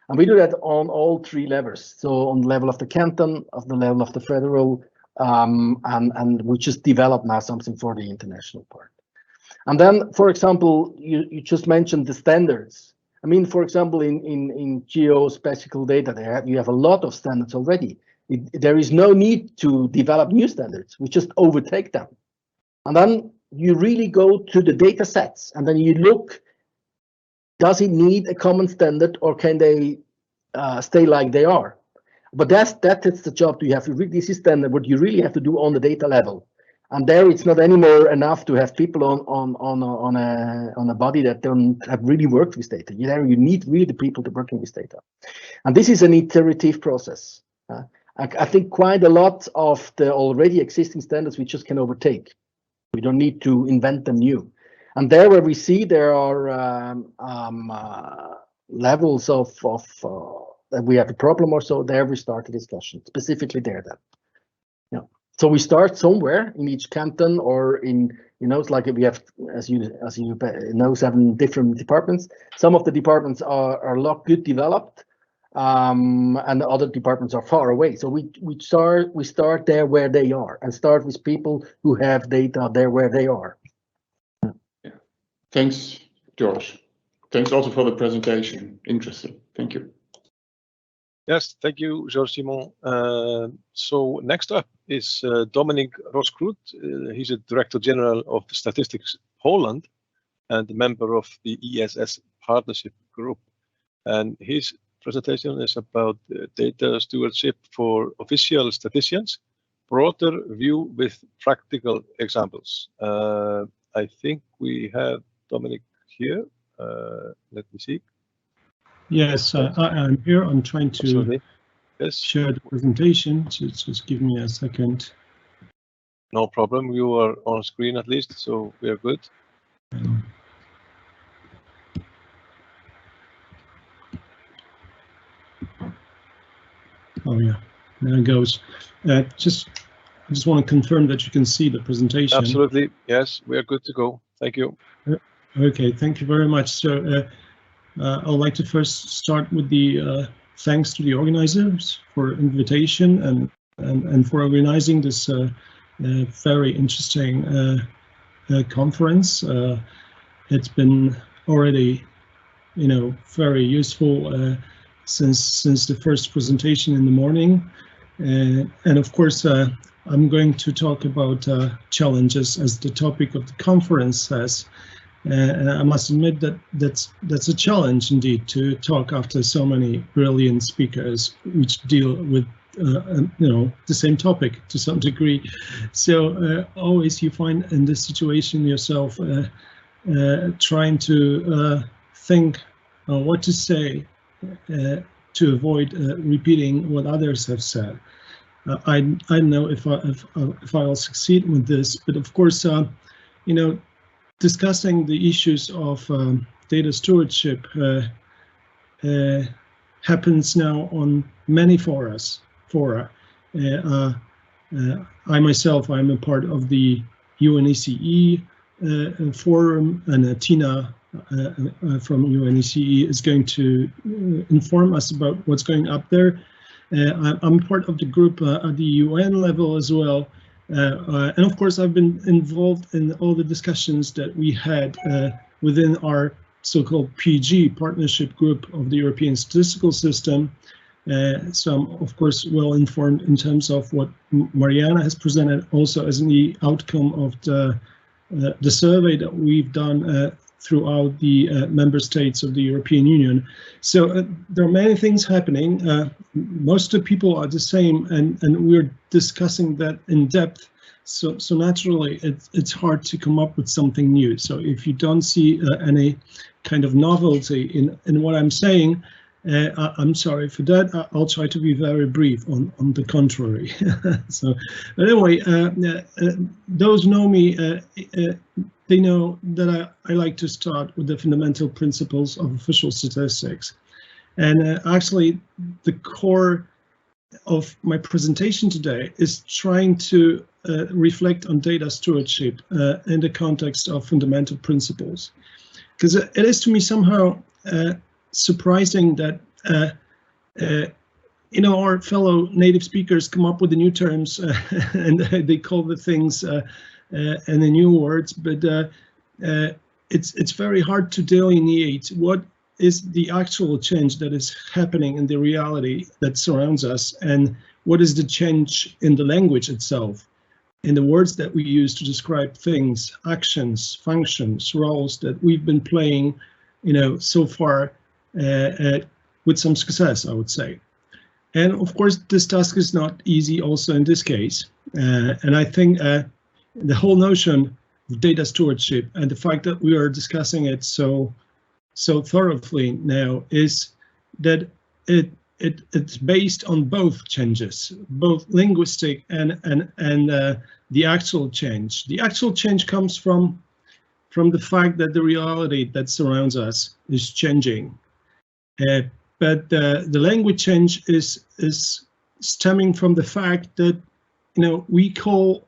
And we do that on all three levels. So on the level of the canton, of the level of the federal, and we just develop now something for the international part. And then, for example, you just mentioned the standards. I mean, for example, in geospatial data, you have a lot of standards already. There is no need to develop new standards. We just overtake them. And then you really go to the data sets, and then you look, does it need a common standard, or can they stay like they are? But that's the job you have. This is then what you really have to do on the data level. And there, it's not anymore enough to have people on a body that don't have really worked with data. You need really the people to working with data, and this is an iterative process. I think quite a lot of the already existing standards we just can overtake. We don't need to invent them new. And there, where we see there are levels of that we have a problem or so, there we start a discussion specifically there. Then, yeah. So we start somewhere in each canton, or in, it's like we have, as you know, 7 different departments. Some of the departments are a lot good developed, and the other departments are far away. So we start there where they are, and start with people who have data there where they are. Yeah. Thanks, George. Thanks also for the presentation. Interesting. Thank you. Yes, thank you, Georges-Simon. So next up is Dominik Rozkrut. He's a Director General of Statistics Poland and a member of the ESS Partnership Group. And his presentation is about data stewardship for official statisticians, broader view with practical examples. I think we have Dominik here. Let me see. Yes, I'm here. I'm trying to share the presentation. So just give me a second. No problem. You are on screen at least, so we are good. Oh yeah, there it goes. I just want to confirm that you can see the presentation. Absolutely. Yes, we are good to go. Thank you. Okay, thank you very much. So I'd like to first start with the thanks to the organizers for invitation and for organizing this very interesting conference. It's been already, very useful since the first presentation in the morning, and of course I'm going to talk about challenges as the topic of the conference says. And I must admit that that's a challenge indeed to talk after so many brilliant speakers which deal with the same topic to some degree. So always you find in this situation yourself trying to think what to say to avoid repeating what others have said. I don't know if I'll succeed with this, but of course discussing the issues of data stewardship happens now on many fora. I myself, I'm a part of the UNECE forum, and Tiina from UNECE is going to inform us about what's going up there. I'm part of the group at the UN level as well. And of course, I've been involved in all the discussions that we had within our so-called PG, Partnership Group of the European Statistical System. So I'm, of course, well informed in terms of what Mariana has presented, also as the outcome of the survey that we've done throughout the member states of the European Union. So there are many things happening. Most of the people are the same, and we're discussing that in depth. So naturally, it's hard to come up with something new. So if you don't see any kind of novelty in what I'm saying, I'm sorry for that. I'll try to be very brief on the contrary. So anyway, those who know me, they know that I like to start with the fundamental principles of official statistics. And actually, the core of my presentation today is trying to reflect on data stewardship in the context of fundamental principles. Because it is to me somehow surprising that our fellow native speakers come up with the new terms and they call the things and the new words, but it's very hard to delineate what is the actual change that is happening in the reality that surrounds us, and what is the change in the language itself, in the words that we use to describe things, actions, functions, roles that we've been playing, so far with some success, I would say. And of course, this task is not easy also in this case. And I think the whole notion of data stewardship and the fact that we are discussing it so thoroughly now is that it's based on both changes, both linguistic and the actual change. The actual change comes from the fact that the reality that surrounds us is changing, but the language change is stemming from the fact that, you know, we call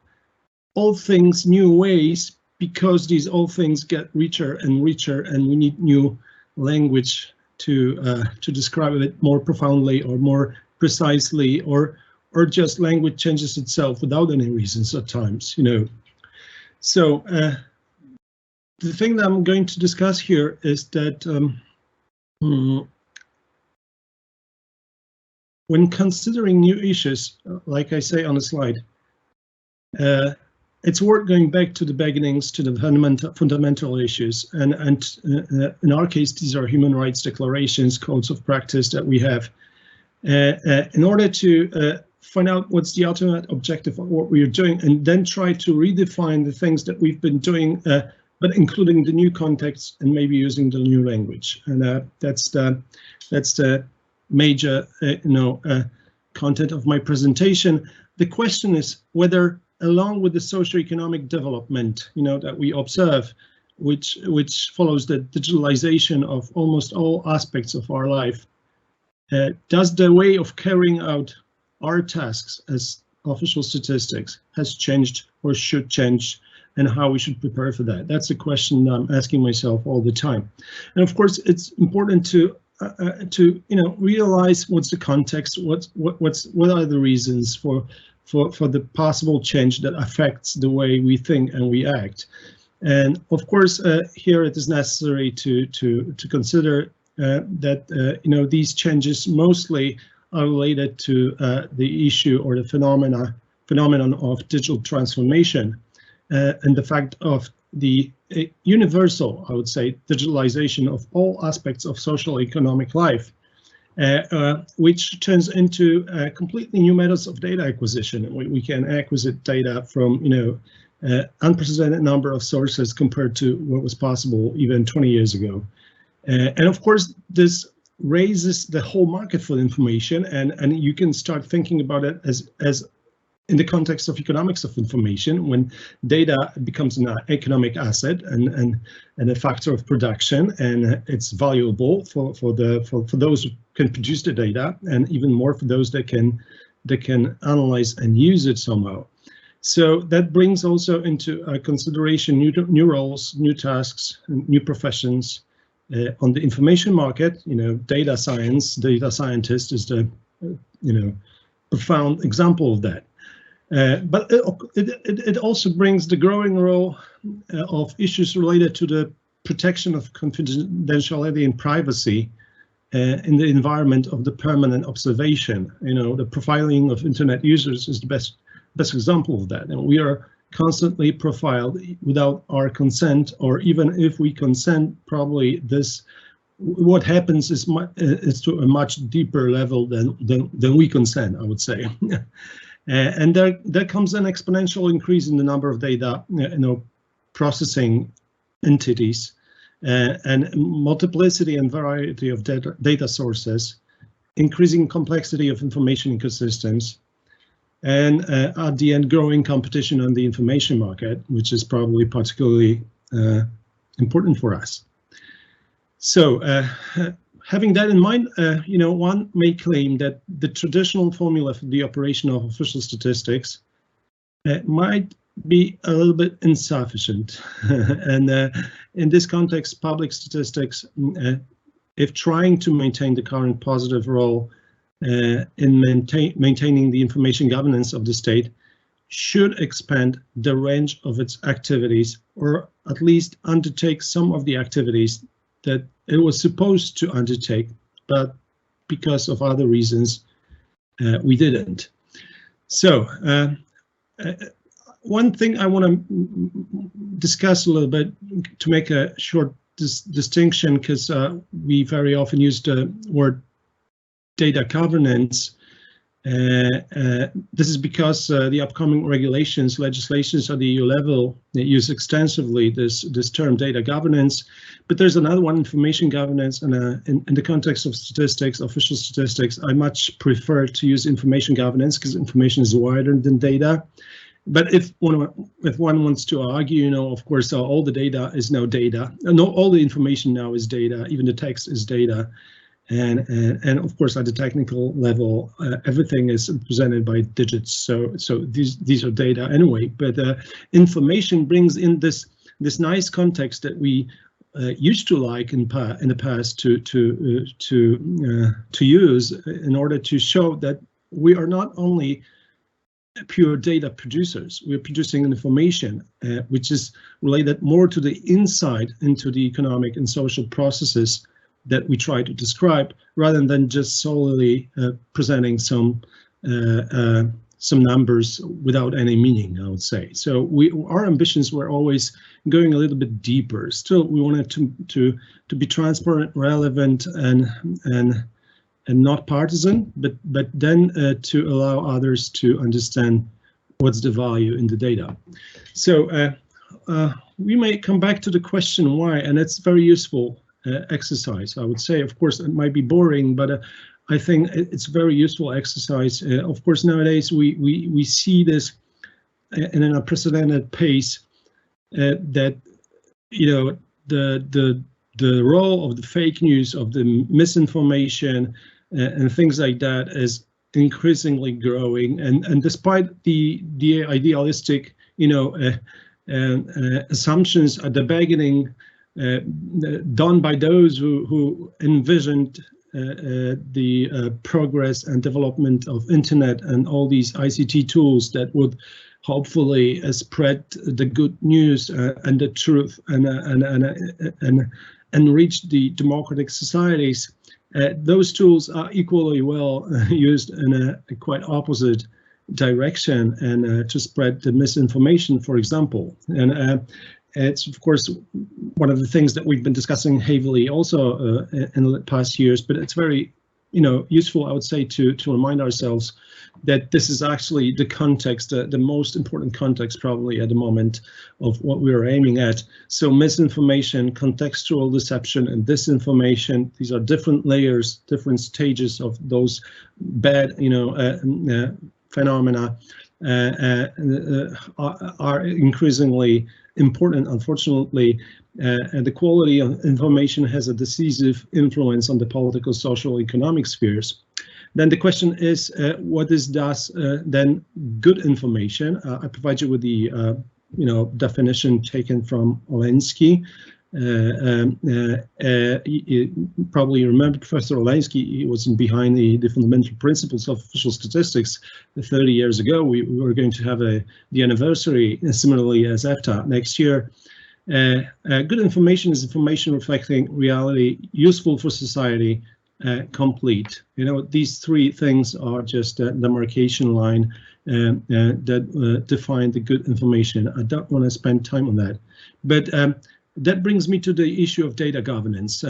old things new ways because these old things get richer and richer, and we need new language to describe it more profoundly or more precisely, or just language changes itself without any reasons at times, you know. So the thing that I'm going to discuss here is that when considering new issues, like I say on the slide, it's worth going back to the beginnings, to the fundamental issues, and in our case, these are human rights declarations, codes of practice that we have, in order to find out what's the ultimate objective of what we are doing, and then try to redefine the things that we've been doing, but including the new context and maybe using the new language. And that's the major content of my presentation. The question is whether, along with the socioeconomic development, you know, that we observe, which follows the digitalization of almost all aspects of our life, does the way of carrying out our tasks as official statistics has changed or should change, and how we should prepare for that? That's a question that I'm asking myself all the time. And of course, it's important to realize what's the context, what are the reasons for the possible change that affects the way we think and we act. And of course, here it is necessary to consider that these changes mostly are related to the issue or the phenomenon of digital transformation, and the fact of the universal, I would say, digitalization of all aspects of social economic life, which turns into completely new methods of data acquisition. We can acquisite data from unprecedented number of sources compared to what was possible even 20 years ago. And of course, this raises the whole market for information, and you can start thinking about it as in the context of economics of information, when data becomes an economic asset and a factor of production, and it's valuable for those who can produce the data, and even more for those that can analyze and use it somehow. So that brings also into consideration new roles, new tasks, new professions on the information market. Data science, data scientist is the profound example of that. But it also brings the growing role of issues related to the protection of confidentiality and privacy in the environment of the permanent observation. The profiling of internet users is the best example of that. And we are constantly profiled without our consent, or even if we consent, probably what happens is to a much deeper level than we consent, I would say. And there comes an exponential increase in the number of data processing entities, and multiplicity and variety of data sources, increasing complexity of information ecosystems, and at the end, growing competition on the information market, which is probably particularly important for us. So having that in mind, one may claim that the traditional formula for the operation of official statistics might be a little bit insufficient. And in this context, public statistics, if trying to maintain the current positive role in maintaining the information governance of the state, should expand the range of its activities, or at least undertake some of the activities that it was supposed to undertake, but because of other reasons, we didn't. So one thing I want to discuss a little bit to make a short distinction, because we very often use the word data governance, This is because the upcoming legislations at the EU level use extensively this term data governance, but there's another one, information governance, and in the context of statistics, official statistics, I much prefer to use information governance because information is wider than data. But if one wants to argue, you know, of course, all the data is now data. No, all the information now is data. Even the text is data. And of course, at the technical level, everything is presented by digits. So these are data anyway. But information brings in this nice context that we used to like in the past to use in order to show that we are not only pure data producers. We're producing information which is related more to the insight into the economic and social processes that we try to describe, rather than just solely presenting some numbers without any meaning, I would say. So our ambitions were always going a little bit deeper. Still, we wanted to be transparent, relevant, and not partisan, but then to allow others to understand what's the value in the data. So we may come back to the question why, and it's very useful exercise, I would say. Of course, it might be boring, but I think it's a very useful exercise. Of course, nowadays we see this in an unprecedented pace that, you know, the role of the fake news, of the misinformation, and things like that is increasingly growing, and despite the idealistic, you know, assumptions at the beginning done by those who envisioned the progress and development of internet and all these ICT tools that would hopefully spread the good news and the truth and reach the democratic societies. Those tools are equally well used in a quite opposite direction, and to spread the misinformation, for example. And it's, of course, one of the things that we've been discussing heavily also in the past years, but it's very, you know, useful, I would say, to remind ourselves that this is actually the context, the most important context probably at the moment of what we are aiming at. So misinformation, contextual deception, and disinformation, these are different layers, different stages of those bad, you know, phenomena are increasingly important, unfortunately, and the quality of information has a decisive influence on the political, social, economic spheres. Then the question is, what is thus then good information? I provide you with the you know, definition taken from Oleński. You probably remember Professor Oleński. He was behind the fundamental principles of official statistics 30 years ago. We were going to have the anniversary, similarly as EFTA, next year. Good information is information reflecting reality, useful for society, complete. You know, these three things are just the demarcation line that define the good information. I don't want to spend time on that, but that brings me to the issue of data governance,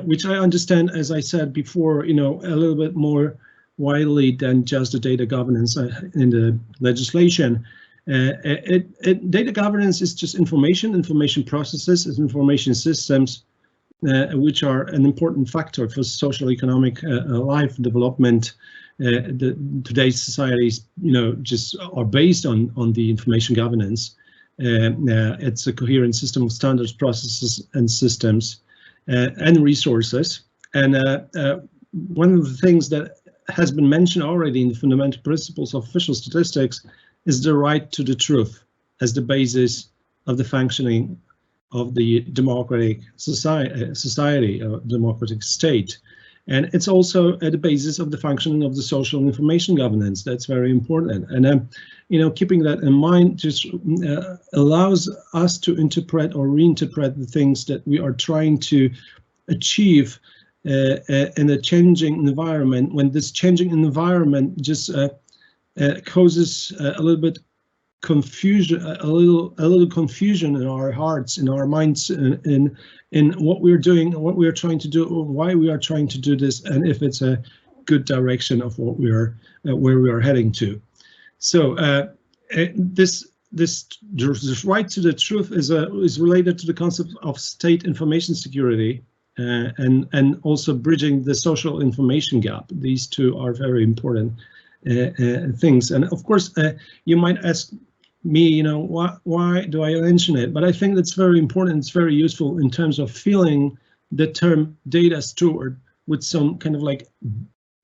which I understand, as I said before, you know, a little bit more widely than just the data governance in the legislation. Data governance is just information processes, information systems, which are an important factor for social economic life development. Today's societies, you know, just are based on the information governance. It's a coherent system of standards, processes, and systems, and resources. And one of the things that has been mentioned already in the fundamental principles of official statistics is the right to the truth as the basis of the functioning of the democratic society or democratic state. And it's also at the basis of the functioning of the social information governance. That's very important. And you know, keeping that in mind just allows us to interpret or reinterpret the things that we are trying to achieve in a changing environment, when this changing environment just causes a little bit confusion, a little confusion in our hearts, in our minds, in what we're doing, what we are trying to do, why we are trying to do this, and if it's a good direction of what we are where we are heading to. So this right to the truth is related to the concept of state information security and also bridging the social information gap. These two are very important things. And of course, you might ask me, why do I mention it? But I think that's very important. It's very useful in terms of filling the term data steward with some kind of like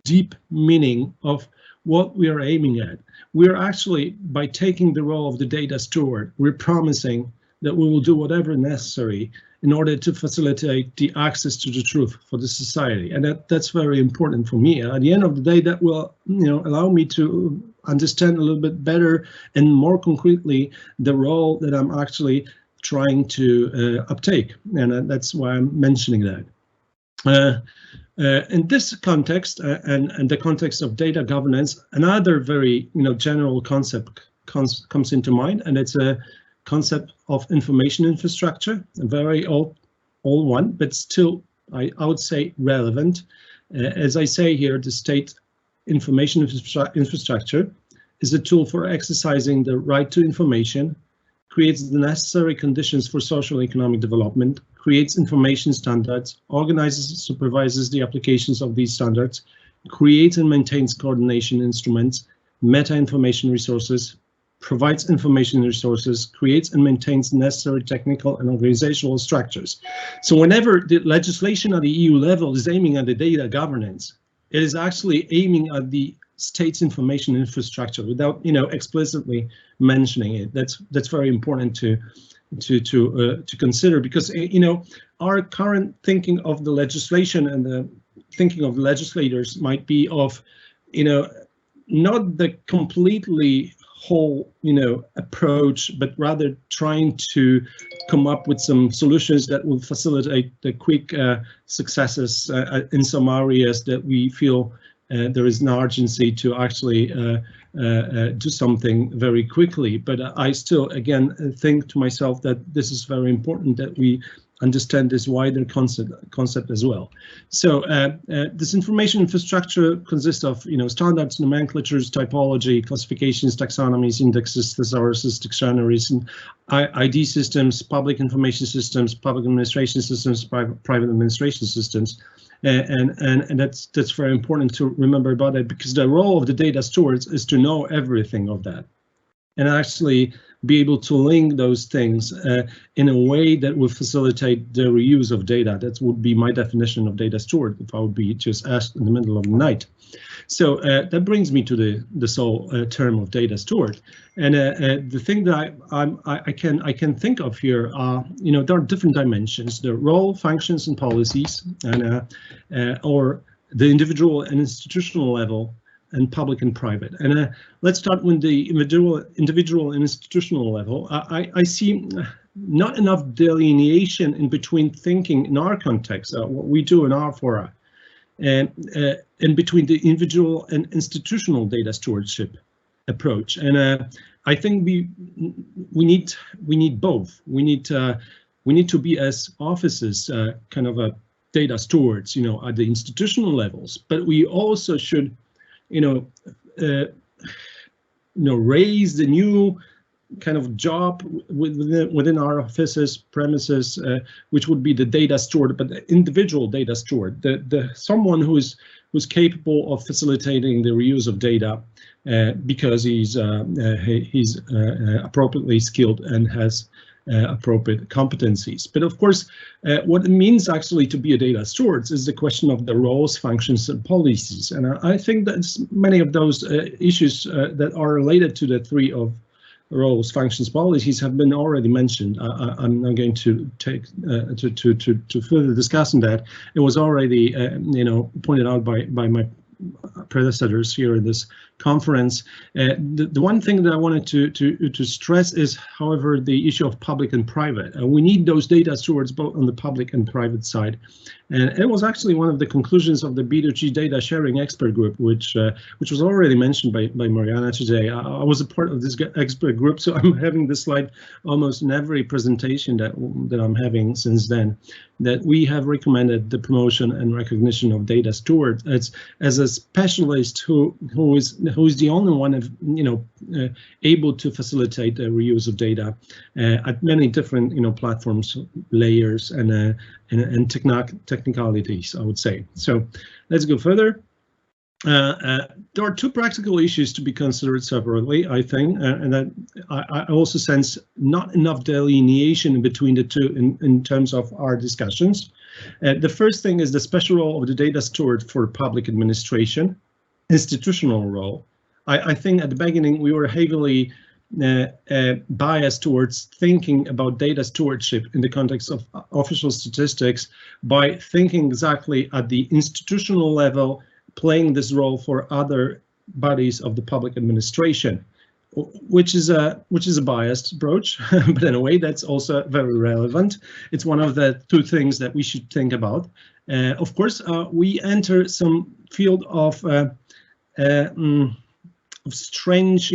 deep meaning of what we are aiming at. We're actually, by taking the role of the data steward, we're promising that we will do whatever necessary in order to facilitate the access to the truth for the society. And that's very important for me. At the end of the day, that will allow me to understand a little bit better and more concretely the role that I'm actually trying to uptake. And that's why I'm mentioning that. In this context and the context of data governance, another very general concept comes into mind, and it's a concept of information infrastructure, a very old one, but still I would say relevant. As I say here, the state information infrastructure is a tool for exercising the right to information, creates the necessary conditions for social and economic development, creates information standards, organizes and supervises the applications of these standards, creates and maintains coordination instruments, meta-information resources, provides information resources, creates and maintains necessary technical and organizational structures. So whenever the legislation at the EU level is aiming at the data governance, it is actually aiming at the state's information infrastructure without explicitly mentioning it. That's very important to consider, because our current thinking of the legislation and the thinking of legislators might be of not the completely whole approach, but rather trying to come up with some solutions that will facilitate the quick successes in some areas that we feel there is an urgency to actually do something very quickly. But I still, again, think to myself that this is very important that we understand this wider concept as well. So this information infrastructure consists of standards, nomenclatures, typology, classifications, taxonomies, indexes, thesauruses, dictionaries, and ID systems, public information systems, public administration systems, private administration systems. And that's very important to remember about it, because the role of the data stewards is to know everything of that and actually be able to link those things in a way that will facilitate the reuse of data. That would be my definition of data steward if I would be just asked in the middle of the night. So that brings me to the sole term of data steward. And the thing that I can think of here are, there are different dimensions: the role, functions, and policies, and or the individual and institutional level, and public and private. And let's start with the individual and institutional level. I see not enough delineation in between thinking in our context, what we do in our fora, and in between the individual and institutional data stewardship approach. And I think we need both. We need to be, as offices, kind of a data stewards, at the institutional levels, but we also should raise the new kind of job within our offices premises, which would be the data steward, but the individual data steward, the someone who's capable of facilitating the reuse of data because he's appropriately skilled and has appropriate competencies. But of course, what it means actually to be a data steward is the question of the roles, functions, and policies. And I think that many of those issues that are related to the three of roles, functions, policies have been already mentioned. I'm not going to take to further discuss on that. It was already pointed out by my predecessors here in this conference. The one thing that I wanted to stress is, however, the issue of public and private. We need those data stewards both on the public and private side. And it was actually one of the conclusions of the B2G data sharing expert group, which was already mentioned by Mariana today. I was a part of this expert group, so I'm having this slide almost in every presentation that I'm having since then, that we have recommended the promotion and recognition of data stewards as a specialist who is the only one of, able to facilitate the reuse of data at many different platforms, layers, and technicalities, I would say. So let's go further. There are two practical issues to be considered separately, I think, and that I also sense not enough delineation between the two in terms of our discussions. The first thing is the special role of the data steward for public administration, institutional role. I think at the beginning we were heavily biased towards thinking about data stewardship in the context of official statistics by thinking exactly at the institutional level, playing this role for other bodies of the public administration, which is a biased approach, but in a way that's also very relevant. It's one of the two things that we should think about. Of course, we enter some field of strange,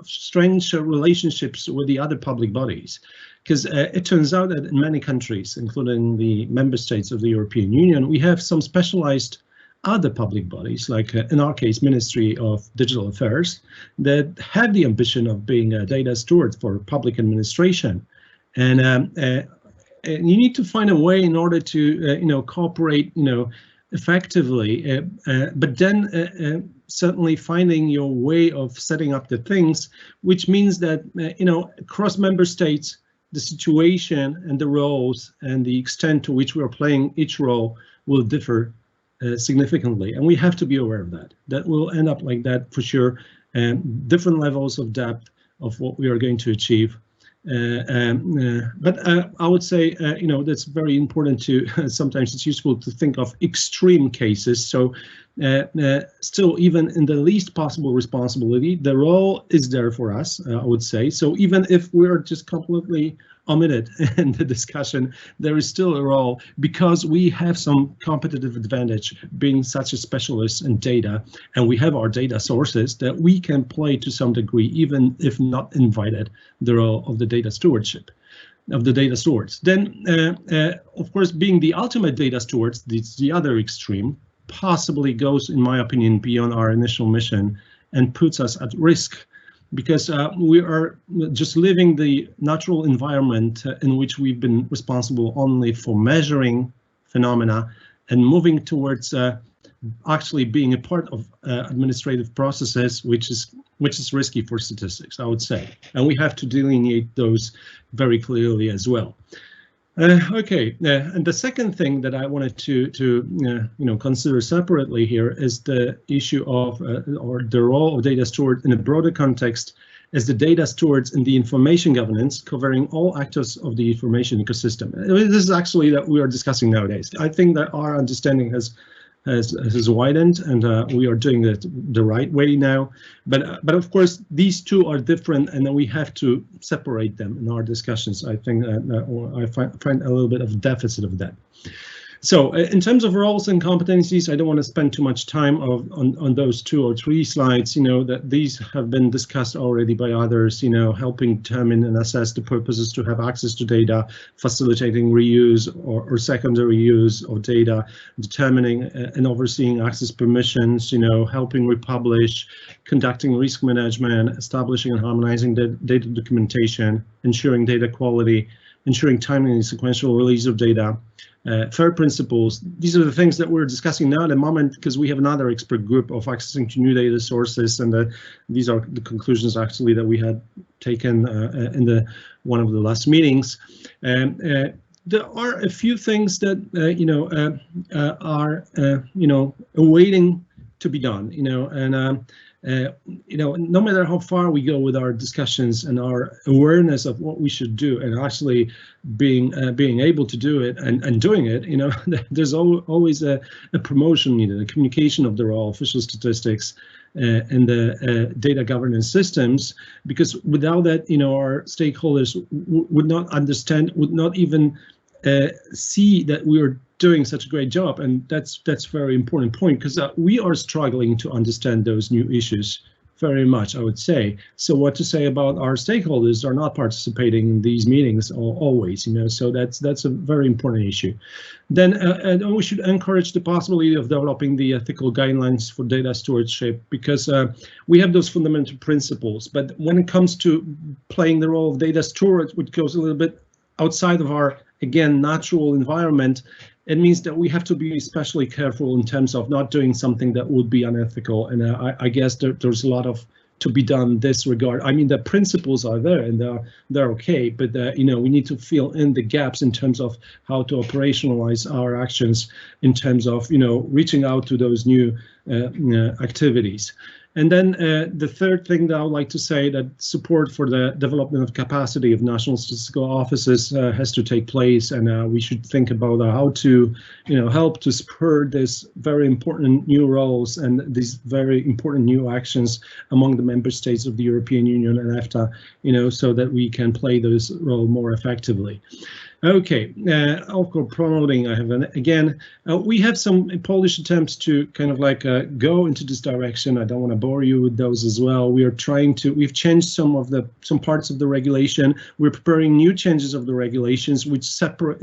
strange relationships with the other public bodies, because it turns out that in many countries, including the member states of the European Union, we have some specialized other public bodies, like in our case, Ministry of Digital Affairs, that have the ambition of being a data steward for public administration, and you need to find a way in order to cooperate, effectively, but then certainly finding your way of setting up the things, which means that across member states, the situation and the roles and the extent to which we are playing each role will differ significantly, and we have to be aware of that. That will end up like that for sure, and different levels of depth of what we are going to achieve. But I would say, that's very important to, sometimes it's useful to think of extreme cases. So still, even in the least possible responsibility, the role is there for us, I would say. So even if we're just completely omitted in the discussion, there is still a role because we have some competitive advantage being such a specialist in data, and we have our data sources that we can play to some degree, even if not invited, the role of the data stewardship, of the data stewards. Then, of course, being the ultimate data stewards, the other extreme, possibly goes, in my opinion, beyond our initial mission and puts us at risk, because we are just living the natural environment in which we've been responsible only for measuring phenomena and moving towards actually being a part of administrative processes, which is risky for statistics, I would say, and we have to delineate those very clearly as well. Okay, and the second thing that I wanted to consider separately here is the issue of or the role of data steward in a broader context as the data stewards in the information governance, covering all actors of the information ecosystem. This is actually that we are discussing nowadays. I think that our understanding has widened, and we are doing it the right way now. But of course, these two are different, and then we have to separate them in our discussions. I think I find a little bit of a deficit of that. So in terms of roles and competencies, I don't want to spend too much time on those 2 or 3 slides, that these have been discussed already by others, helping determine and assess the purposes to have access to data, facilitating reuse or secondary use of data, determining and overseeing access permissions, helping republish, conducting risk management, establishing and harmonizing the data documentation, ensuring data quality, ensuring timely and sequential release of data, FAIR principles. These are the things that we're discussing now at the moment, because we have another expert group of accessing to new data sources, and these are the conclusions actually that we had taken in one of the last meetings. There are a few things that are awaiting to be done, and no matter how far we go with our discussions and our awareness of what we should do, and actually being able to do it and doing it, there's always a promotion needed, a communication of the role of official statistics and the data governance systems, because without that, our stakeholders would not understand, would not even see that we are doing such a great job. And that's a very important point, because we are struggling to understand those new issues very much, I would say. So what to say about our stakeholders are not participating in these meetings always, so that's a very important issue. Then and we should encourage the possibility of developing the ethical guidelines for data stewardship, because we have those fundamental principles, but when it comes to playing the role of data steward, which goes a little bit outside of our, again, natural environment, it means that we have to be especially careful in terms of not doing something that would be unethical. And I guess there's a lot of to be done in this regard. I mean, the principles are there and they're okay, but we need to fill in the gaps in terms of how to operationalize our actions in terms of reaching out to those new activities. And then the third thing that I would like to say, that support for the development of capacity of national statistical offices has to take place, and we should think about how to, help to spur this very important new roles and these very important new actions among the member states of the European Union and EFTA, so that we can play those role more effectively. Okay, also promoting, I have again, we have some Polish attempts to kind of like go into this direction. I don't want to bore you with those as well. We are trying to, we've changed some parts of the regulation. We're preparing new changes of the regulations, which separate,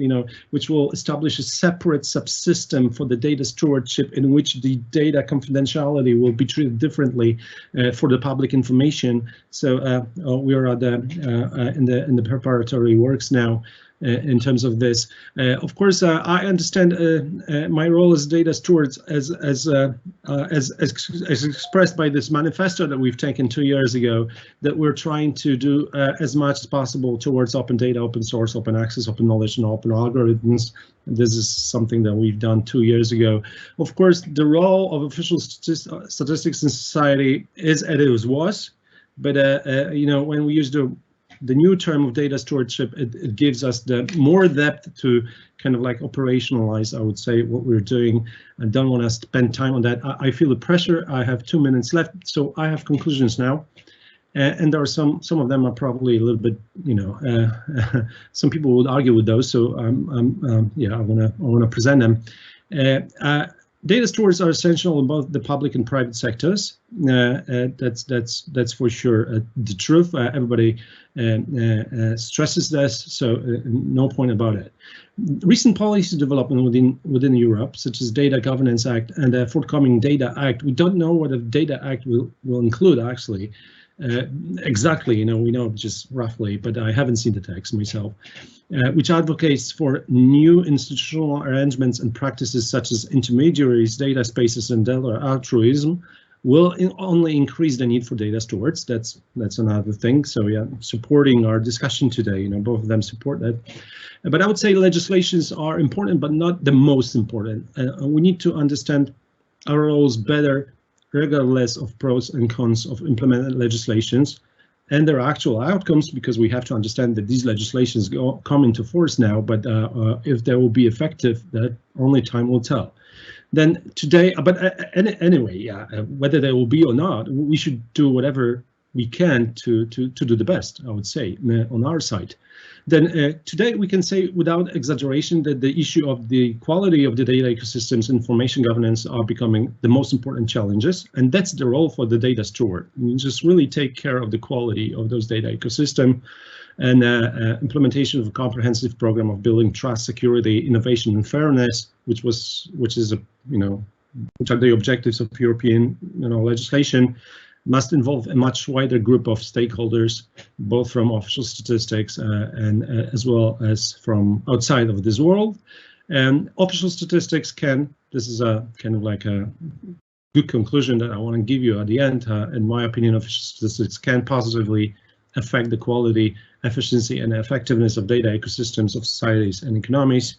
which will establish a separate subsystem for the data stewardship, in which the data confidentiality will be treated differently for the public information. So we are at in the preparatory works now. In terms of this, of course, I understand my role as data steward as expressed by this manifesto that we've taken 2 years ago, that we're trying to do as much as possible towards open data, open source, open access, open knowledge, and open algorithms. This is something that we've done 2 years ago. Of course, the role of official statistics in society is as it was, but when we use the new term of data stewardship, it gives us the more depth to kind of like operationalize, I would say, what we're doing. I don't want to spend time on that. I feel the pressure. I have 2 minutes left, so I have conclusions now. And there are some of them are probably a little bit, some people would argue with those. So yeah, I want to present them. Data stewards are essential in both the public and private sectors. That's for sure the truth. Everybody stresses this, so no point about it. Recent policy development within Europe, such as Data Governance Act and the forthcoming Data Act, we don't know what the Data Act will include actually. Exactly, we know just roughly, but I haven't seen the text myself, which advocates for new institutional arrangements and practices such as intermediaries, data spaces, and data altruism will only increase the need for data stewards. That's another thing. So yeah, supporting our discussion today, both of them support that. But I would say legislations are important, but not the most important. We need to understand our roles better, regardless of pros and cons of implemented legislations and their actual outcomes, because we have to understand that these legislations come into force now, but if they will be effective, that only time will tell. Then today, but anyway, yeah, whether they will be or not, we should do whatever we can to do the best, I would say, on our side. Then today we can say without exaggeration that the issue of the quality of the data ecosystems, information governance are becoming the most important challenges, and that's the role for the data steward. You just really take care of the quality of those data ecosystem, and implementation of a comprehensive program of building trust, security, innovation, and fairness, which are the objectives of European legislation, must involve a much wider group of stakeholders, both from official statistics and as well as from outside of this world. And official statistics this is a kind of like a good conclusion that I want to give you at the end. In my opinion, official statistics can positively affect the quality, efficiency, and effectiveness of data ecosystems of societies and economies.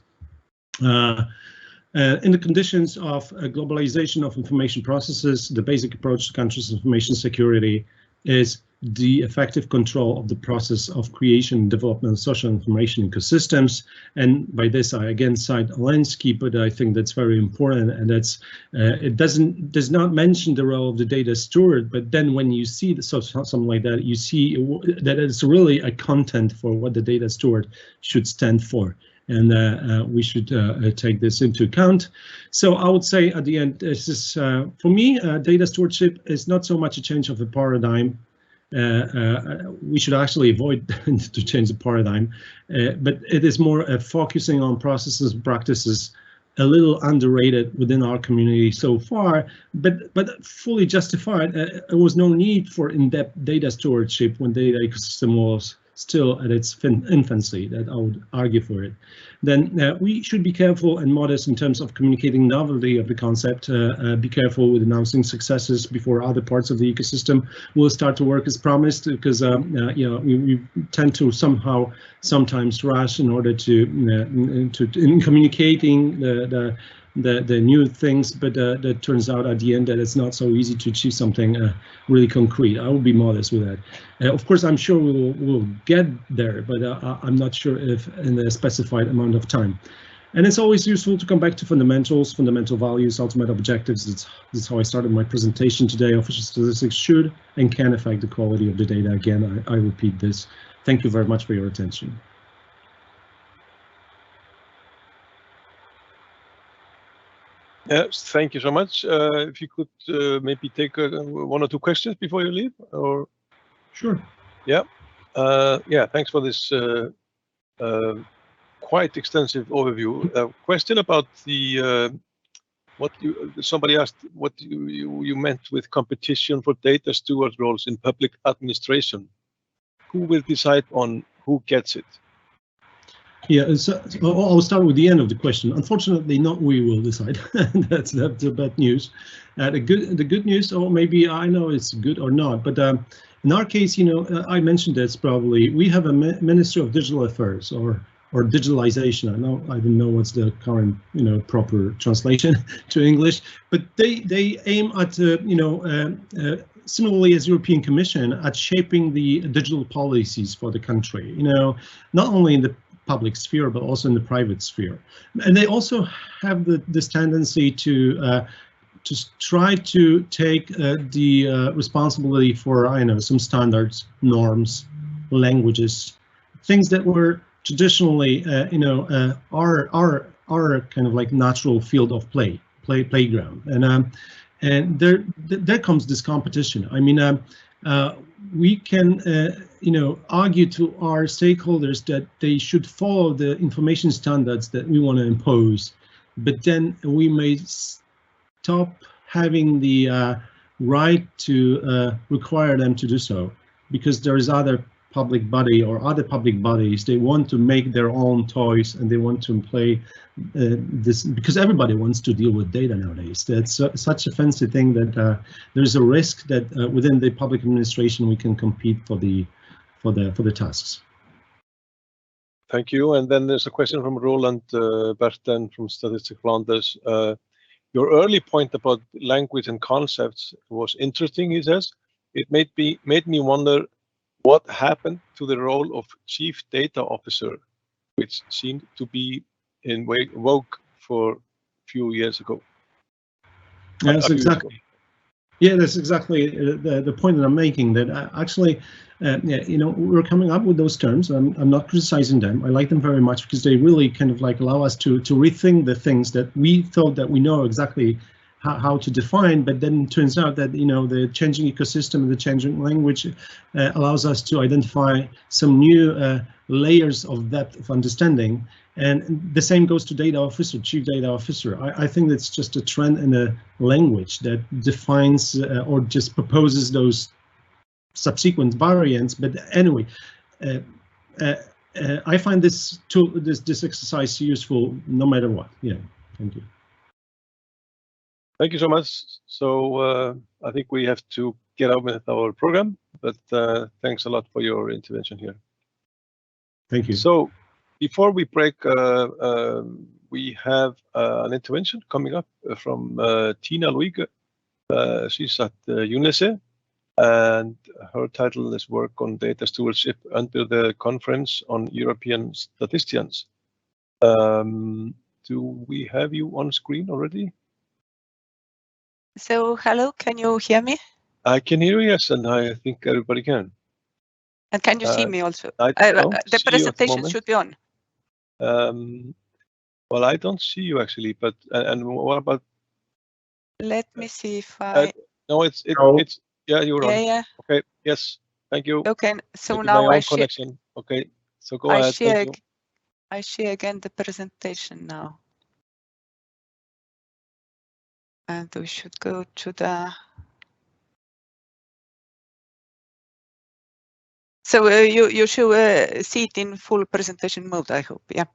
In the conditions of globalization of information processes, the basic approach to countries' information security is the effective control of the process of creation and development of social information ecosystems. And by this, I again cite Alinsky, but I think that's very important. And that's it does not mention the role of the data steward, but then when you see something like that, you see that it's really a content for what the data steward should stand for. And we should take this into account. So I would say at the end, this is for me, data stewardship is not so much a change of a paradigm. We should actually avoid to change the paradigm, but it is more focusing on processes and practices a little underrated within our community so far, but fully justified. There was no need for in-depth data stewardship when data ecosystem was still at its infancy, that I would argue for it. Then we should be careful and modest in terms of communicating novelty of the concept. Be careful with announcing successes before other parts of the ecosystem will start to work as promised, because you know, we tend to sometimes rush in order to in communicating the new things, but that turns out at the end that it's not so easy to achieve something really concrete. I will be modest with that. Of course, I'm sure we'll get there, but I'm not sure if in a specified amount of time. And it's always useful to come back to fundamentals, fundamental values, ultimate objectives. That's how I started my presentation today. Official statistics should and can affect the quality of the data. Again, I repeat this. Thank you very much for your attention. Yes, thank you so much. If you could maybe take one or two questions before you leave, or sure. Yeah, yeah. Thanks for this quite extensive overview. Question about the somebody asked what you meant with competition for data steward roles in public administration. Who will decide on who gets it? Yeah, so I'll start with the end of the question. Unfortunately, not we will decide. That's the bad news. The good news, or maybe I know it's good or not, but in our case, you know, I mentioned this probably. We have a Ministry of Digital Affairs or digitalization. I don't know what's the current, you know, proper translation to English, but they aim at you know, similarly as European Commission, at shaping the digital policies for the country. You know, not only in the public sphere, but also in the private sphere. And they also have this tendency to try to take the responsibility for, I know, some standards, norms, languages, things that were traditionally, you know, our kind of like natural field of playground. And there comes this competition. I mean, we can, you know, argue to our stakeholders that they should follow the information standards that we want to impose, but then we may stop having the right to require them to do so, because there is other public body or other public bodies, they want to make their own toys and they want to play this, because everybody wants to deal with data nowadays. That's such a fancy thing that there's a risk that within the public administration we can compete for the tasks. Thank you. And then there's a question from Roland Berten from Statistical Londres. Your early point about language and concepts was interesting, he says. It made me wonder what happened to the role of Chief Data Officer, which seemed to be in vogue for a few years ago. Yes, exactly. Yeah, that's exactly the point that I'm making, that actually, yeah, you know, we're coming up with those terms. I'm not criticizing them. I like them very much because they really kind of like allow us to rethink the things that we thought that we know exactly how to define, but then it turns out that, you know, the changing ecosystem and the changing language allows us to identify some new layers of depth of understanding. And the same goes to data officer, chief data officer. I think that's just a trend in the language that defines or just proposes those subsequent variants. But anyway, I find this tool, this exercise useful no matter what. Yeah, thank you. Thank you so much. So I think we have to get on with our program, but thanks a lot for your intervention here. Thank you. So Before we break, we have an intervention coming up from Tiina Luige. She's at UNECE, and her title is Work on Data Stewardship under the Conference on European Statisticians. Do we have you on screen already? So, hello, can you hear me? I can hear you, yes, and I think everybody can. And can you see me also? The presentation should be on. Well, I don't see you actually, but and what about? Let me see if I. No, it's yeah, you're on. Yeah. Okay. Yes. Thank you. Okay. So maybe now I share connection. Okay. So go ahead. Thank you. I share again the presentation now. And we should go to the. So you should see it in full presentation mode, I hope. Yeah.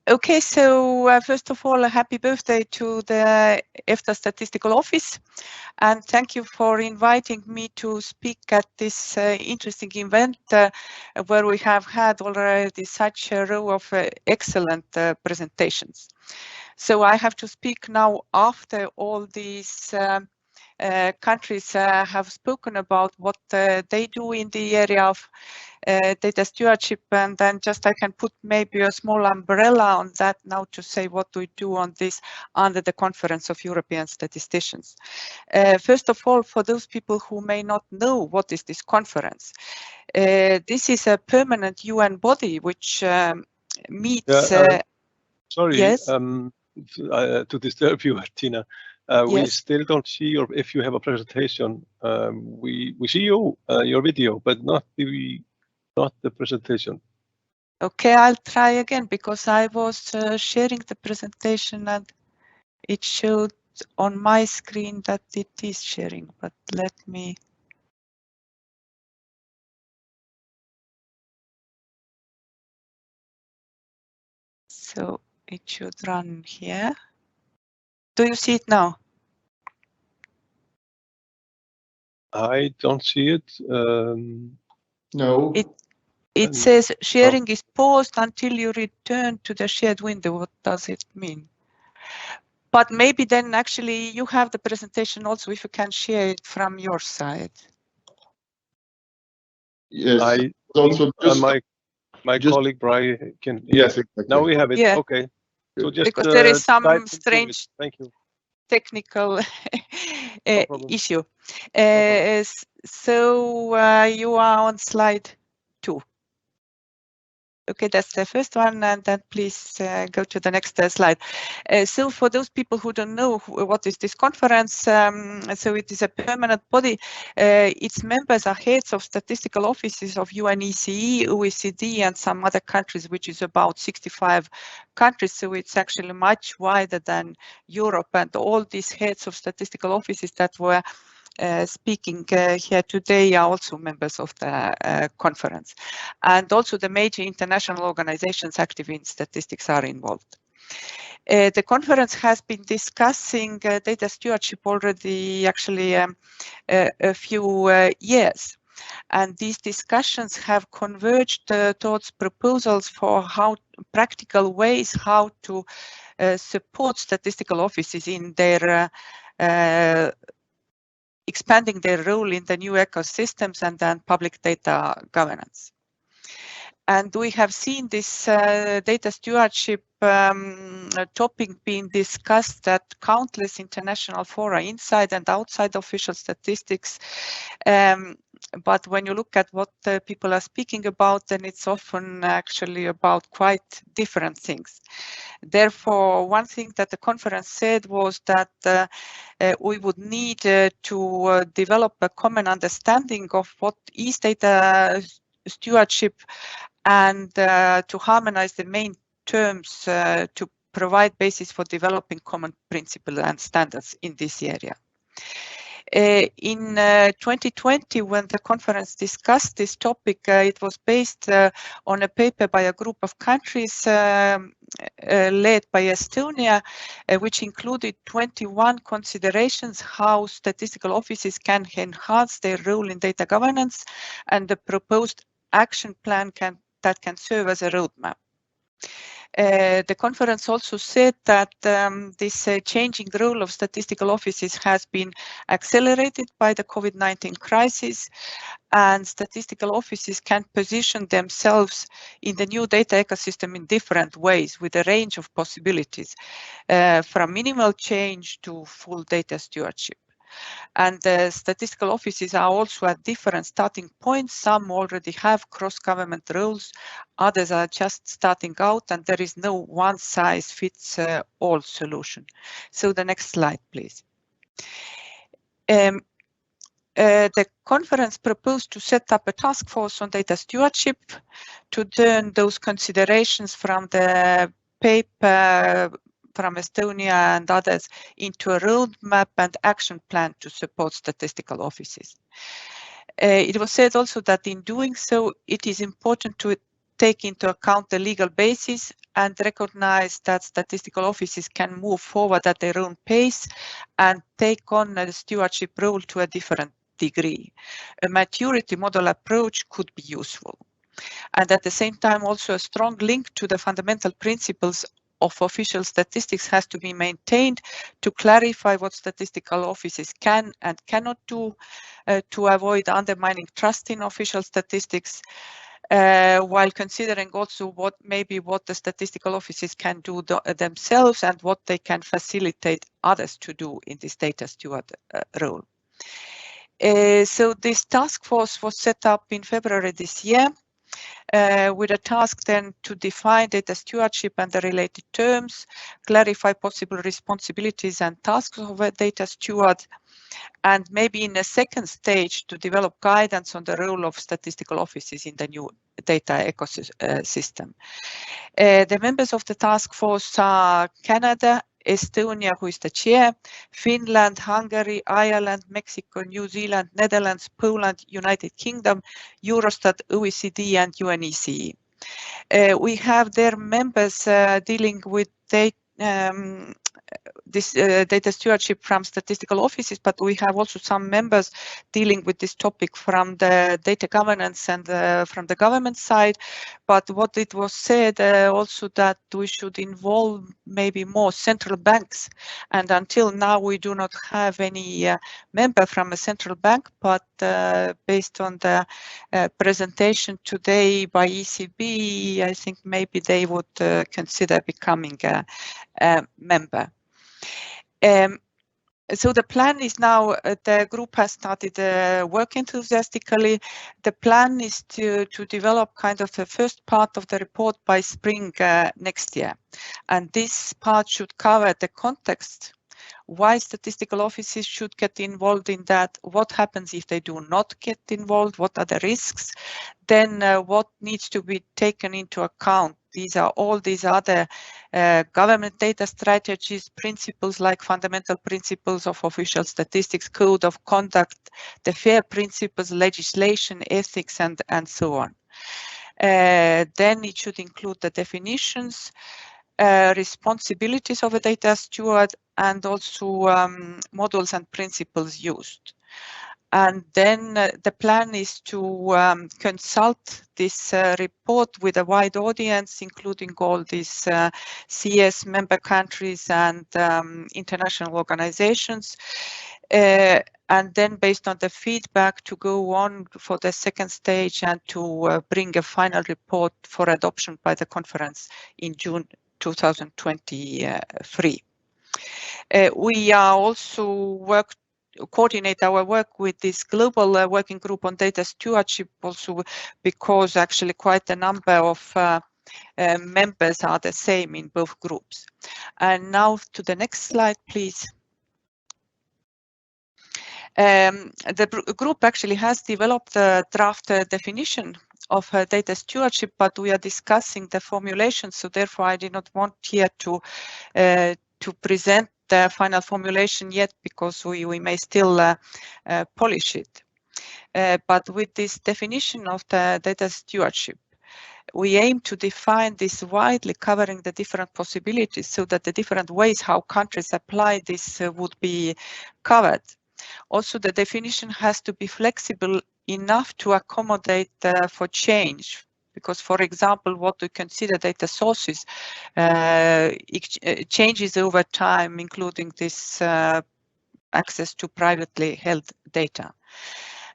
Okay, so first of all, a happy birthday to the EFTA Statistical Office, and thank you for inviting me to speak at this interesting event where we have had already such a row of excellent presentations. So I have to speak now after all these countries have spoken about what they do in the area of data stewardship, and then just I can put maybe a small umbrella on that now to say what we do on this under the Conference of European Statisticians. First of all, for those people who may not know what is this conference, this is a permanent UN body which meets. Sorry, yes? To disturb you, Tiina. We yes. still don't see your. If you have a presentation, we see you your video, but not the presentation. Okay, I'll try again because I was sharing the presentation and it showed on my screen that it is sharing, but let me. So it should run here. Do you see it now? I don't see it. No. It says sharing is paused until you return to the shared window. What does it mean? But maybe then actually you have the presentation also if you can share it from your side. Yes. I also just my colleague Brian can. Yes, exactly. Now we have it. Yeah. Okay. So just because there is some strange. Thank you. Technical issue. So you are on slide 2. Okay, that's the first one, and then please go to the next slide. So for those people who don't know what is this conference, so it is a permanent body. Its members are heads of statistical offices of UNECE, OECD, and some other countries, which is about 65 countries. So it's actually much wider than Europe, and all these heads of statistical offices that were speaking here today are also members of the conference, and also the major international organizations active in statistics are involved. The conference has been discussing data stewardship already actually a few years, and these discussions have converged towards proposals for practical ways how to support statistical offices in their expanding their role in the new ecosystems and then public data governance. And we have seen this data stewardship topic being discussed at countless international fora inside and outside official statistics. But when you look at what people are speaking about, then it's often actually about quite different things. Therefore, one thing that the conference said was that we would need to develop a common understanding of what is data stewardship and to harmonize the main terms to provide basis for developing common principles and standards in this area. In 2020, when the conference discussed this topic, it was based on a paper by a group of countries led by Estonia, which included 21 considerations how statistical offices can enhance their role in data governance, and the proposed action plan that can serve as a roadmap. The conference also said that this changing role of statistical offices has been accelerated by the COVID-19 crisis, and statistical offices can position themselves in the new data ecosystem in different ways with a range of possibilities, from minimal change to full data stewardship. And the statistical offices are also at different starting points. Some already have cross-government roles, others are just starting out, and there is no one-size-fits-all solution. So the next slide, please. The conference proposed to set up a task force on data stewardship to turn those considerations from the paper from Estonia and others into a roadmap and action plan to support statistical offices. It was said also that in doing so, it is important to take into account the legal basis and recognize that statistical offices can move forward at their own pace and take on a stewardship role to a different degree. A maturity model approach could be useful. And at the same time, also a strong link to the fundamental principles of official statistics has to be maintained to clarify what statistical offices can and cannot do to avoid undermining trust in official statistics, while considering also what the statistical offices can do themselves and what they can facilitate others to do in this data steward role. So this task force was set up in February this year, with a task then to define data stewardship and the related terms, clarify possible responsibilities and tasks of a data steward, and maybe in a second stage to develop guidance on the role of statistical offices in the new data ecosystem. The members of the task force are Canada, Estonia, who is the chair, Finland, Hungary, Ireland, Mexico, New Zealand, Netherlands, Poland, United Kingdom, Eurostat, OECD, and UNECE. We have their members dealing with this data stewardship from statistical offices, but we have also some members dealing with this topic from the data governance and from the government side. But what it was said also that we should involve maybe more central banks. And until now, we do not have any member from a central bank, but based on the presentation today by ECB, I think maybe they would consider becoming a member. So the plan is now, the group has started work enthusiastically. The plan is to develop kind of the first part of the report by spring next year. And this part should cover the context, why statistical offices should get involved in that, what happens if they do not get involved, what are the risks, then what needs to be taken into account. These are all these other government data strategies, principles like fundamental principles of official statistics, code of conduct, the FAIR principles, legislation, ethics, and so on. Then it should include the definitions, responsibilities of a data steward, and also models and principles used. And then the plan is to consult this report with a wide audience, including all these CS member countries and international organizations. And then based on the feedback to go on for the second stage and to bring a final report for adoption by the conference in June 2023. We are also coordinate our work with this global working group on data stewardship also because actually quite a number of members are the same in both groups. And now to the next slide, please. The group actually has developed a draft definition of data stewardship, but we are discussing the formulation, so therefore I did not want here to present the final formulation yet because we may still polish it. But with this definition of the data stewardship, we aim to define this widely, covering the different possibilities so that the different ways how countries apply this would be covered. Also, the definition has to be flexible enough to accommodate for change. Because, for example, what we consider data sources changes over time, including this access to privately held data.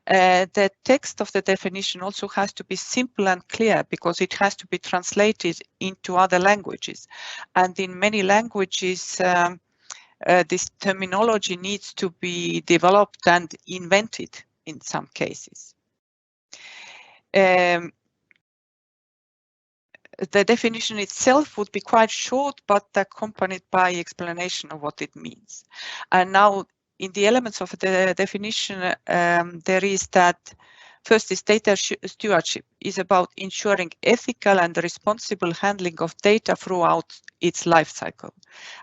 The text of the definition also has to be simple and clear because it has to be translated into other languages. And in many languages, this terminology needs to be developed and invented in some cases. The definition itself would be quite short, but accompanied by explanation of what it means. And now, in the elements of the definition, there is that first is data stewardship is about ensuring ethical and responsible handling of data throughout its life cycle.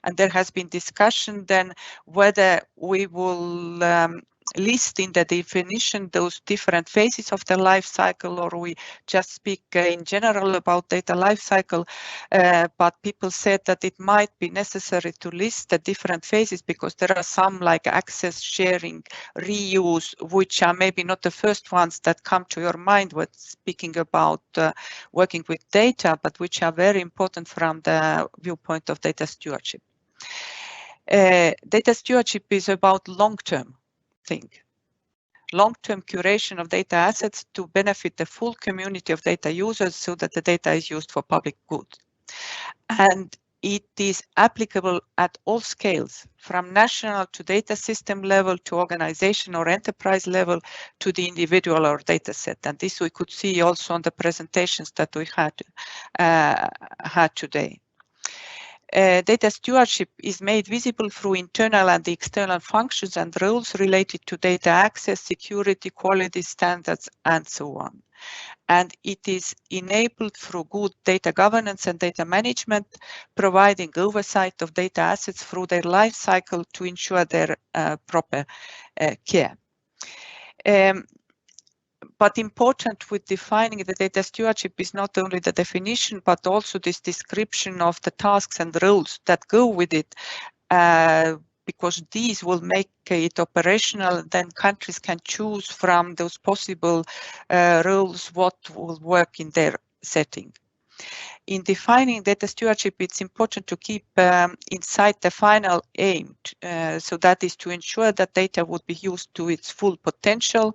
And there has been discussion then whether we will list in the definition those different phases of the life cycle, or we just speak in general about data life cycle. But people said that it might be necessary to list the different phases because there are some like access, sharing, reuse, which are maybe not the first ones that come to your mind when speaking about working with data, but which are very important from the viewpoint of data stewardship. Data stewardship is about long-term thing. Long-term curation of data assets to benefit the full community of data users so that the data is used for public good. And it is applicable at all scales, from national to data system level to organization or enterprise level to the individual or data set. And this we could see also on the presentations that we had today. Data stewardship is made visible through internal and external functions and roles related to data access, security, quality standards, and so on. And it is enabled through good data governance and data management, providing oversight of data assets through their life cycle to ensure their proper care. But important with defining the data stewardship is not only the definition, but also this description of the tasks and roles that go with it, because these will make it operational. Then countries can choose from those possible roles what will work in their setting. In defining data stewardship, it's important to keep in sight the final aim. So that is to ensure that data would be used to its full potential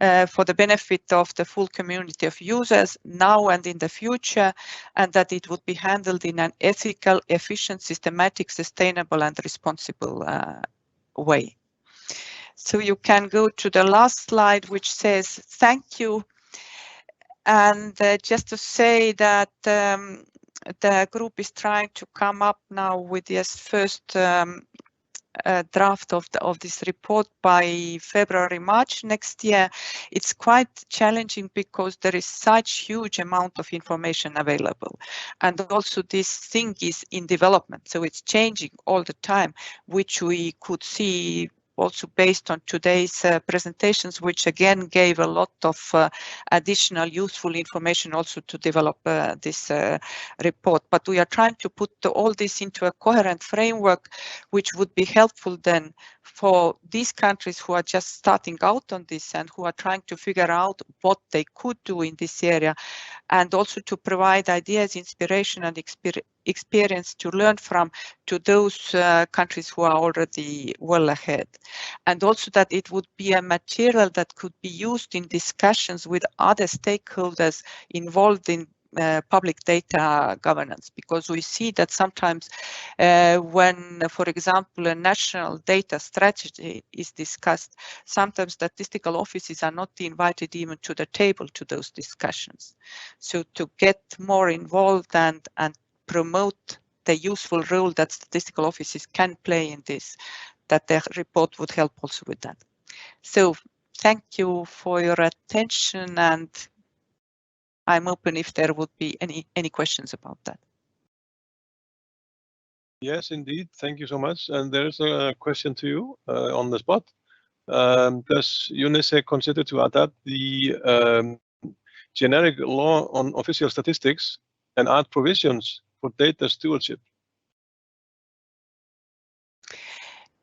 for the benefit of the full community of users now and in the future, and that it would be handled in an ethical, efficient, systematic, sustainable, and responsible way. So you can go to the last slide, which says thank you. And just to say that the group is trying to come up now with this first draft of this report by February, March next year. It's quite challenging because there is such huge amount of information available. And also this thing is in development, so it's changing all the time, which we could see also based on today's presentations, which again gave a lot of additional useful information also to develop this report. But we are trying to put all this into a coherent framework, which would be helpful then for these countries who are just starting out on this and who are trying to figure out what they could do in this area, and also to provide ideas, inspiration, and experience to learn from to those countries who are already well ahead. And also that it would be a material that could be used in discussions with other stakeholders involved in public data governance, because we see that sometimes when, for example, a national data strategy is discussed, sometimes statistical offices are not invited even to the table to those discussions. So to get more involved and promote the useful role that statistical offices can play in this, that the report would help also with that. So thank you for your attention, and I'm open if there would be any questions about that. Yes, indeed. Thank you so much. And there's a question to you on the spot. Does UNECE consider to adapt the generic law on official statistics and add provisions for data stewardship?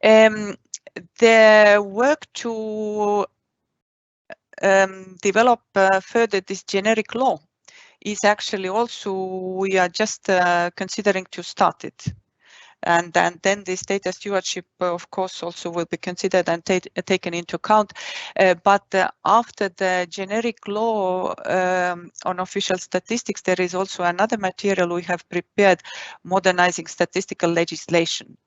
The work to develop further this generic law is actually also, we are just considering to start it. And then this data stewardship, of course, also will be considered and taken into account. But after the generic law on official statistics, there is also another material we have prepared, modernizing statistical legislation.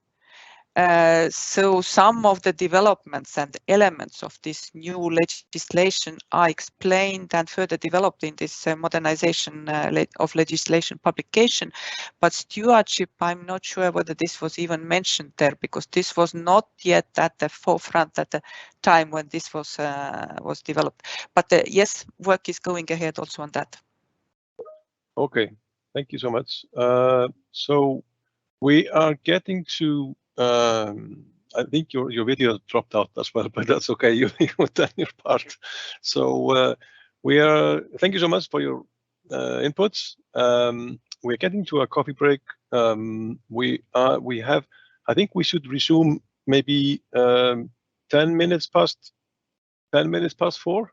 So some of the developments and elements of this new legislation are explained and further developed in this modernization of legislation publication. But stewardship, I'm not sure whether this was even mentioned there, because this was not yet at the forefront at the time when this was developed. But yes, work is going ahead also on that. Okay, thank you so much. So we are getting to I think your video dropped out as well, but that's okay. You've done your part. So thank you so much for your inputs. We're getting to a coffee break. I think we should resume maybe 10 minutes past 4.